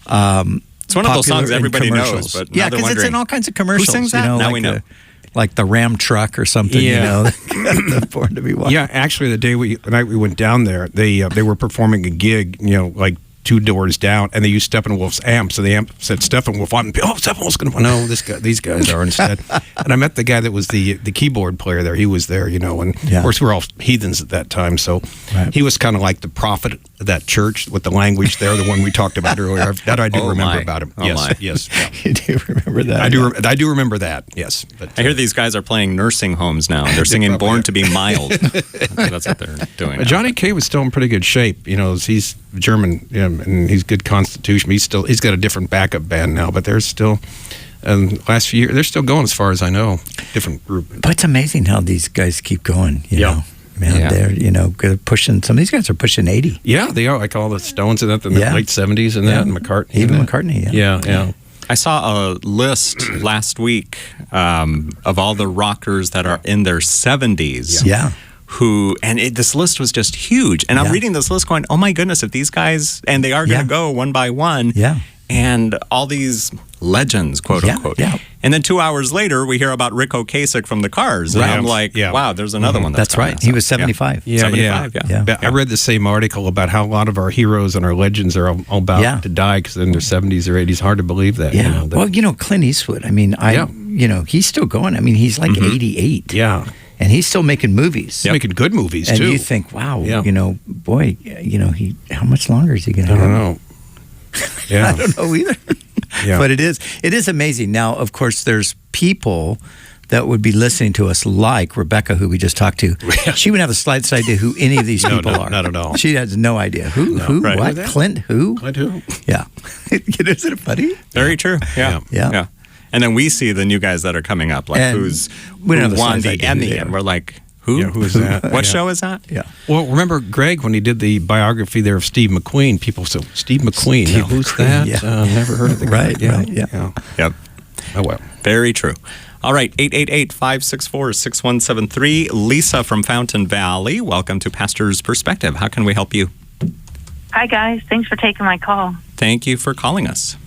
Speaker 6: it's one of those songs everybody knows, but
Speaker 8: because it's in all kinds of commercials.
Speaker 6: Who sings that?
Speaker 8: You know,
Speaker 6: now
Speaker 8: like
Speaker 6: we know.
Speaker 8: Like the Ram truck or something, you know. Born to be Wild.
Speaker 7: Yeah, actually, the night we went down there, they were performing a gig, you know, like 2 doors down, and they used Steppenwolf's amp. So the amp said Steppenwolf on. Oh, Steppenwolf's going to... No, these guys are instead. And I met the guy that was the keyboard player there. He was there, you know, and of course we were all heathens at that time. So he was kind of like the prophet of that church with the language there, the one we talked about earlier. That I do remember about him. Yes.
Speaker 8: You do remember that?
Speaker 7: I do remember that, yes. But,
Speaker 6: I hear these guys are playing nursing homes now. They're singing Born to be Mild. That's what they're doing now.
Speaker 7: Johnny Kaye was still in pretty good shape. You know, he's German, and he's good constitution. He's got a different backup band now, but there's still last few years they're still going as far as I know. Different group.
Speaker 8: But it's amazing how these guys keep going. You know, man, they're pushing. Some of these guys are pushing 80.
Speaker 7: Yeah, they are. Like all the Stones and that in the late 70s and that, and McCartney.
Speaker 8: Even McCartney.
Speaker 7: Yeah.
Speaker 6: I saw a list last week of all the rockers that are in their 70s.
Speaker 8: Yeah.
Speaker 6: This list was just huge. And I'm reading this list going, oh my goodness, if these guys, and they are going to go one by one.
Speaker 8: Yeah.
Speaker 6: And all these legends, quote unquote.
Speaker 8: Yeah.
Speaker 6: And then 2 hours later, we hear about Rick Ocasek from the Cars. And I'm like, wow, there's another one that's
Speaker 8: right. He was 75.
Speaker 6: Yeah. 75, yeah.
Speaker 7: I read the same article about how a lot of our heroes and our legends are all about to die because in their 70s or 80s. Hard to believe that.
Speaker 8: Yeah.
Speaker 7: You know,
Speaker 8: well, you know, Clint Eastwood, I mean, you know, he's still going. I mean, he's like 88.
Speaker 7: Yeah.
Speaker 8: And he's still making movies.
Speaker 7: He's making good movies,
Speaker 8: too.
Speaker 7: And
Speaker 8: you think, wow, you know, boy, you know, how much longer is he going to
Speaker 7: I don't know. Yeah.
Speaker 8: I don't know either. But it is amazing. Now, of course, there's people that would be listening to us like Rebecca, who we just talked to. She would have the slightest idea who any of these people are.
Speaker 7: Not at all.
Speaker 8: She has no idea. Who?
Speaker 6: Right.
Speaker 8: What? Clint? Who?
Speaker 7: Clint who?
Speaker 8: Yeah. Isn't it funny?
Speaker 6: Very true. Yeah. And then we see the new guys that are coming up, like who won the Emmy, and we're like, who?
Speaker 7: Yeah, who is that?
Speaker 6: What show is that?
Speaker 8: Yeah.
Speaker 7: Well, remember Greg when he did the biography there of Steve McQueen? People said, Steve McQueen. Who's that?
Speaker 8: Yeah.
Speaker 7: Never heard of the guy.
Speaker 8: Right. Yeah.
Speaker 6: Yep.
Speaker 7: Oh well.
Speaker 6: Very true. All right, 888-564-6173. Lisa from Fountain Valley, welcome to Pastor's Perspective. How can we help you?
Speaker 16: Hi, guys. Thanks for taking my call.
Speaker 6: Thank you for calling us.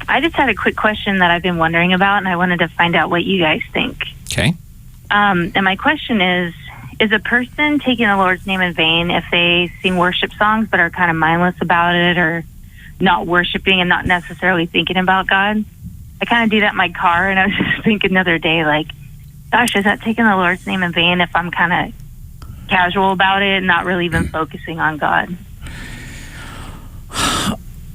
Speaker 16: I just had a quick question that I've been wondering about, and I wanted to find out what you guys think.
Speaker 6: Okay.
Speaker 16: And my question is a person taking the Lord's name in vain if they sing worship songs but are kind of mindless about it or not worshiping and not necessarily thinking about God? I kind of do that in my car, and I was just thinking the other day, like, gosh, is that taking the Lord's name in vain if I'm kind of casual about it and not really even focusing on God?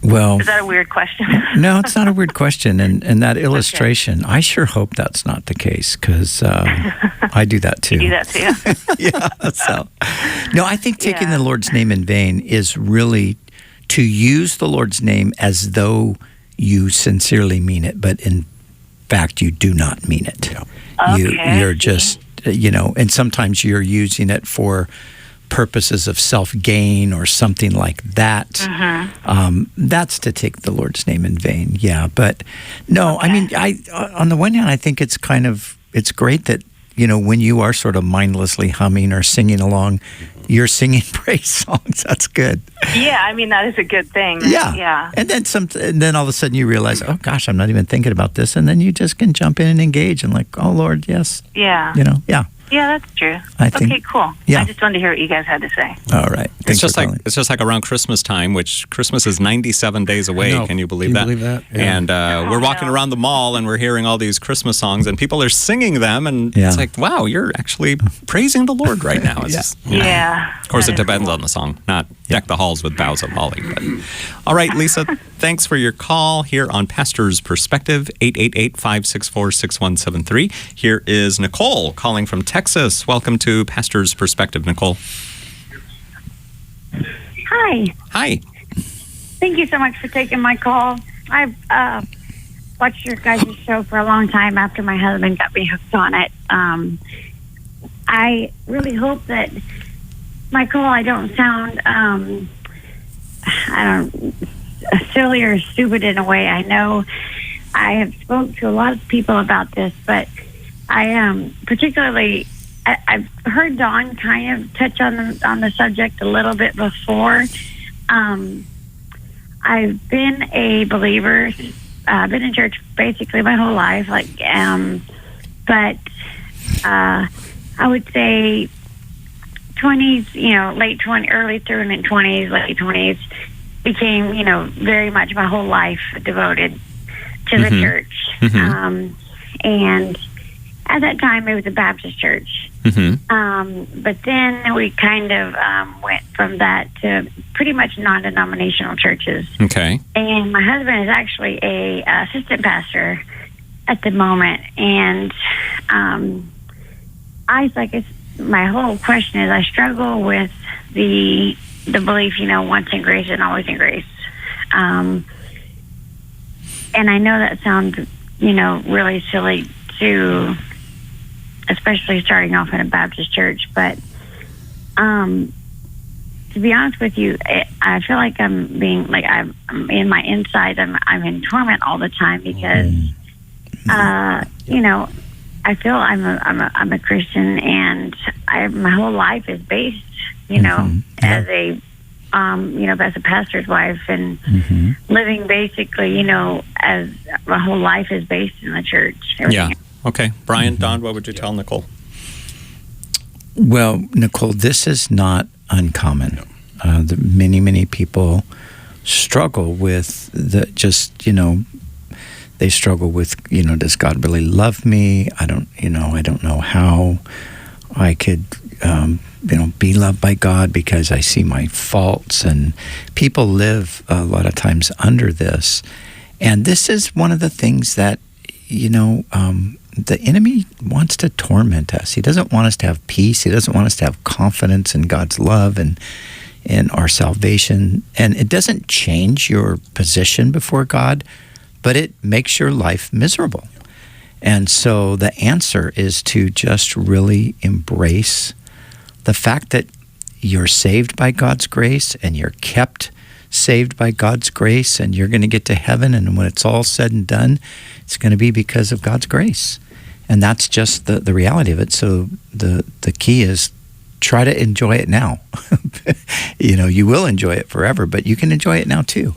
Speaker 8: Well,
Speaker 16: is that a weird question?
Speaker 8: No, it's not a weird question. And that illustration, okay. I sure hope that's not the case, because I do that too.
Speaker 16: You do that too?
Speaker 8: Yeah. So, no, I think taking the Lord's name in vain is really to use the Lord's name as though you sincerely mean it, but in fact, you do not mean it. Yeah.
Speaker 16: Okay.
Speaker 8: You're just, and sometimes you're using it for purposes of self-gain or something like that.
Speaker 16: Mm-hmm.
Speaker 8: That's to take the Lord's name in vain. Yeah, but no, okay. I mean, on the one hand, I think it's great that, when you are sort of mindlessly humming or singing along, you're singing praise songs. That's good.
Speaker 16: Yeah, I mean, that is a good thing.
Speaker 8: Yeah. And then all of a sudden you realize, oh gosh, I'm not even thinking about this. And then you just can jump in and engage and like, oh Lord, yes.
Speaker 16: Yeah.
Speaker 8: Yeah.
Speaker 16: Yeah, that's true.
Speaker 8: Okay,
Speaker 16: cool.
Speaker 8: Yeah.
Speaker 16: I just wanted to hear what you guys had to say.
Speaker 8: All right.
Speaker 6: It's just like around Christmas time, which Christmas is 97 days away. Can you believe that?
Speaker 7: Yeah.
Speaker 6: And we're walking around the mall and we're hearing all these Christmas songs and people are singing them, and it's like, wow, you're actually praising the Lord right now.
Speaker 16: Yeah.
Speaker 6: Of course, it depends on the song, not Deck the Halls with Boughs of Holly. But. All right, Lisa, thanks for your call here on Pastor's Perspective, 888-564-6173. Here is Nicole calling from Texas. Welcome to Pastor's Perspective, Nicole.
Speaker 17: Hi.
Speaker 6: Hi.
Speaker 17: Thank you so much for taking my call. I've watched your guys' show for a long time after my husband got me hooked on it. I really hope that my call, I don't sound silly or stupid in a way. I know I have spoke to a lot of people about this, but I particularly I've heard Dawn kind of touch on the subject a little bit before. I've been a believer. I've been in church basically my whole life, but I would say 20s, late 20s, early through and 20s, late 20s became, very much my whole life devoted to the church.
Speaker 6: Mm-hmm.
Speaker 17: And at that time, it was a Baptist church.
Speaker 6: Mm-hmm.
Speaker 17: But then we kind of went from that to pretty much non-denominational churches.
Speaker 6: Okay.
Speaker 17: And my husband is actually a assistant pastor at the moment. And my whole question is I struggle with the belief, once in grace and always in grace. And I know that sounds, really silly to, especially starting off in a Baptist church, but to be honest with you, I feel like I'm being I'm in my inside. I'm in torment all the time because I feel I'm a Christian, and my whole life is based as a as a pastor's wife, and living basically as my whole life is based in the church.
Speaker 6: Yeah. Okay. Brian, Don, what would you tell Nicole?
Speaker 8: Well, Nicole, this is not uncommon. Many people struggle with they struggle with, does God really love me? I don't know how I could, be loved by God because I see my faults, and people live a lot of times under this. And this is one of the things that, the enemy wants to torment us. He doesn't want us to have peace. He doesn't want us to have confidence in God's love and in our salvation. And it doesn't change your position before God, but it makes your life miserable. And so the answer is to just really embrace the fact that you're saved by God's grace, and you're kept saved by God's grace, and you're going to get to heaven, and when it's all said and done, it's going to be because of God's grace. And that's just the reality of it. So the key is try to enjoy it now. You will enjoy it forever, but you can enjoy it now too.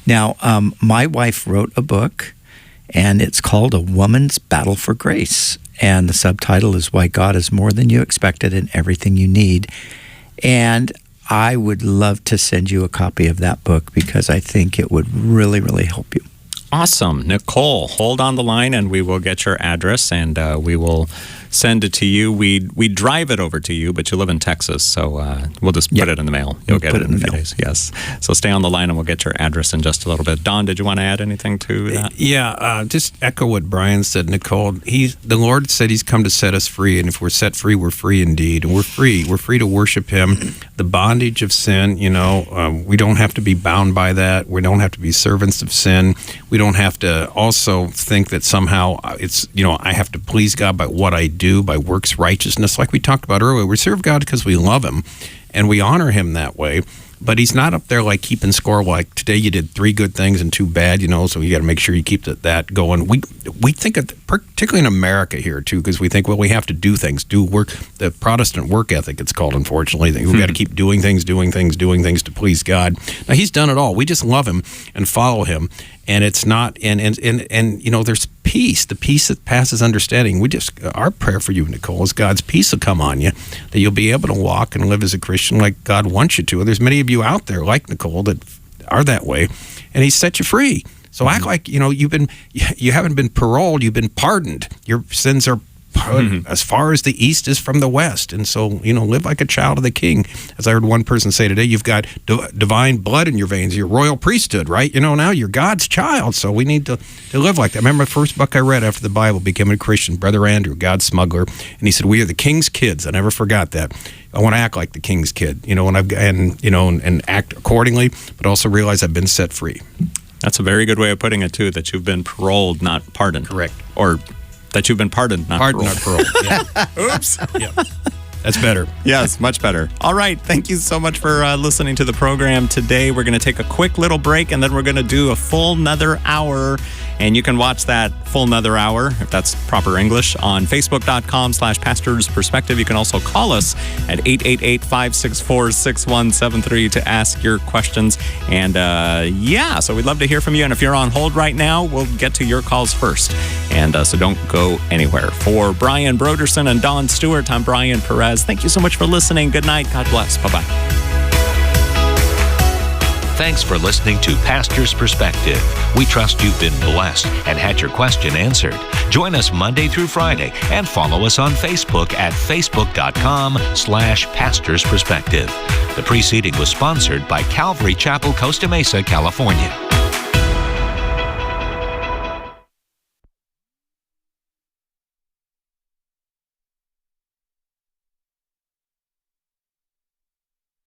Speaker 8: Now, my wife wrote a book, and it's called A Woman's Battle for Grace. And the subtitle is Why God is More Than You Expected and Everything You Need. And I would love to send you a copy of that book because I think it would really, really help you.
Speaker 6: Awesome. Nicole, hold on the line and we will get your address and we will send it to you. We drive it over to you, but you live in Texas, so we'll just put it in the mail. You'll get it in a few days. Yes. So stay on the line and we'll get your address in just a little bit. Don, did you want to add anything to that?
Speaker 7: Yeah, just echo what Brian said, Nicole. The Lord said He's come to set us free, and if we're set free, we're free indeed. And we're free. We're free to worship Him. The bondage of sin, we don't have to be bound by that. We don't have to be servants of sin. We don't have to also think that somehow it's, I have to please God by what I do, by works righteousness. Like we talked about earlier, we serve God because we love Him and we honor Him that way. But He's not up there like keeping score, like today you did 3 good things and 2 bad, so you got to make sure you keep that going. We think, particularly in America here too, because we think, well, we have to do things, do work. The Protestant work ethic, it's called, unfortunately. We've got to keep doing things to please God. Now, He's done it all. We just love Him and follow Him. And it's not, and there's peace, the peace that passes understanding. Our prayer for you, Nicole, is God's peace will come on you, that you'll be able to walk and live as a Christian like God wants you to. And there's many of you out there like Nicole that are that way, and He set you free. So act like, you haven't been paroled, you've been pardoned. Your sins are as far as the east is from the west. And so, live like a child of the King. As I heard one person say today, you've got divine blood in your veins, your royal priesthood, right? Now you're God's child. So we need to live like that. I remember the first book I read after the Bible, became a Christian, Brother Andrew, God's smuggler. And he said, we are the King's kids. I never forgot that. I want to act like the King's kid, and act accordingly, but also realize I've been set free.
Speaker 6: That's a very good way of putting it too, that you've been paroled, not pardoned.
Speaker 7: Correct.
Speaker 6: Or that you've been pardoned, not paroled.
Speaker 7: Not paroled. Yeah. Oops. Yeah. That's better.
Speaker 6: Yes, much better. All right. Thank you so much for listening to the program today. We're going to take a quick little break, and then we're going to do a full another hour. And you can watch that full another hour, if that's proper English, on Facebook.com/Pastors Perspective. You can also call us at 888-564-6173 to ask your questions. And so we'd love to hear from you. And if you're on hold right now, we'll get to your calls first. And so don't go anywhere. For Brian Broderson and Dawn Stewart, I'm Brian Perez. Thank you so much for listening. Good night. God bless. Bye-bye.
Speaker 5: Thanks for listening to Pastor's Perspective. We trust you've been blessed and had your question answered. Join us Monday through Friday and follow us on Facebook at facebook.com/Pastor's Perspective. The preceding was sponsored by Calvary Chapel, Costa Mesa, California.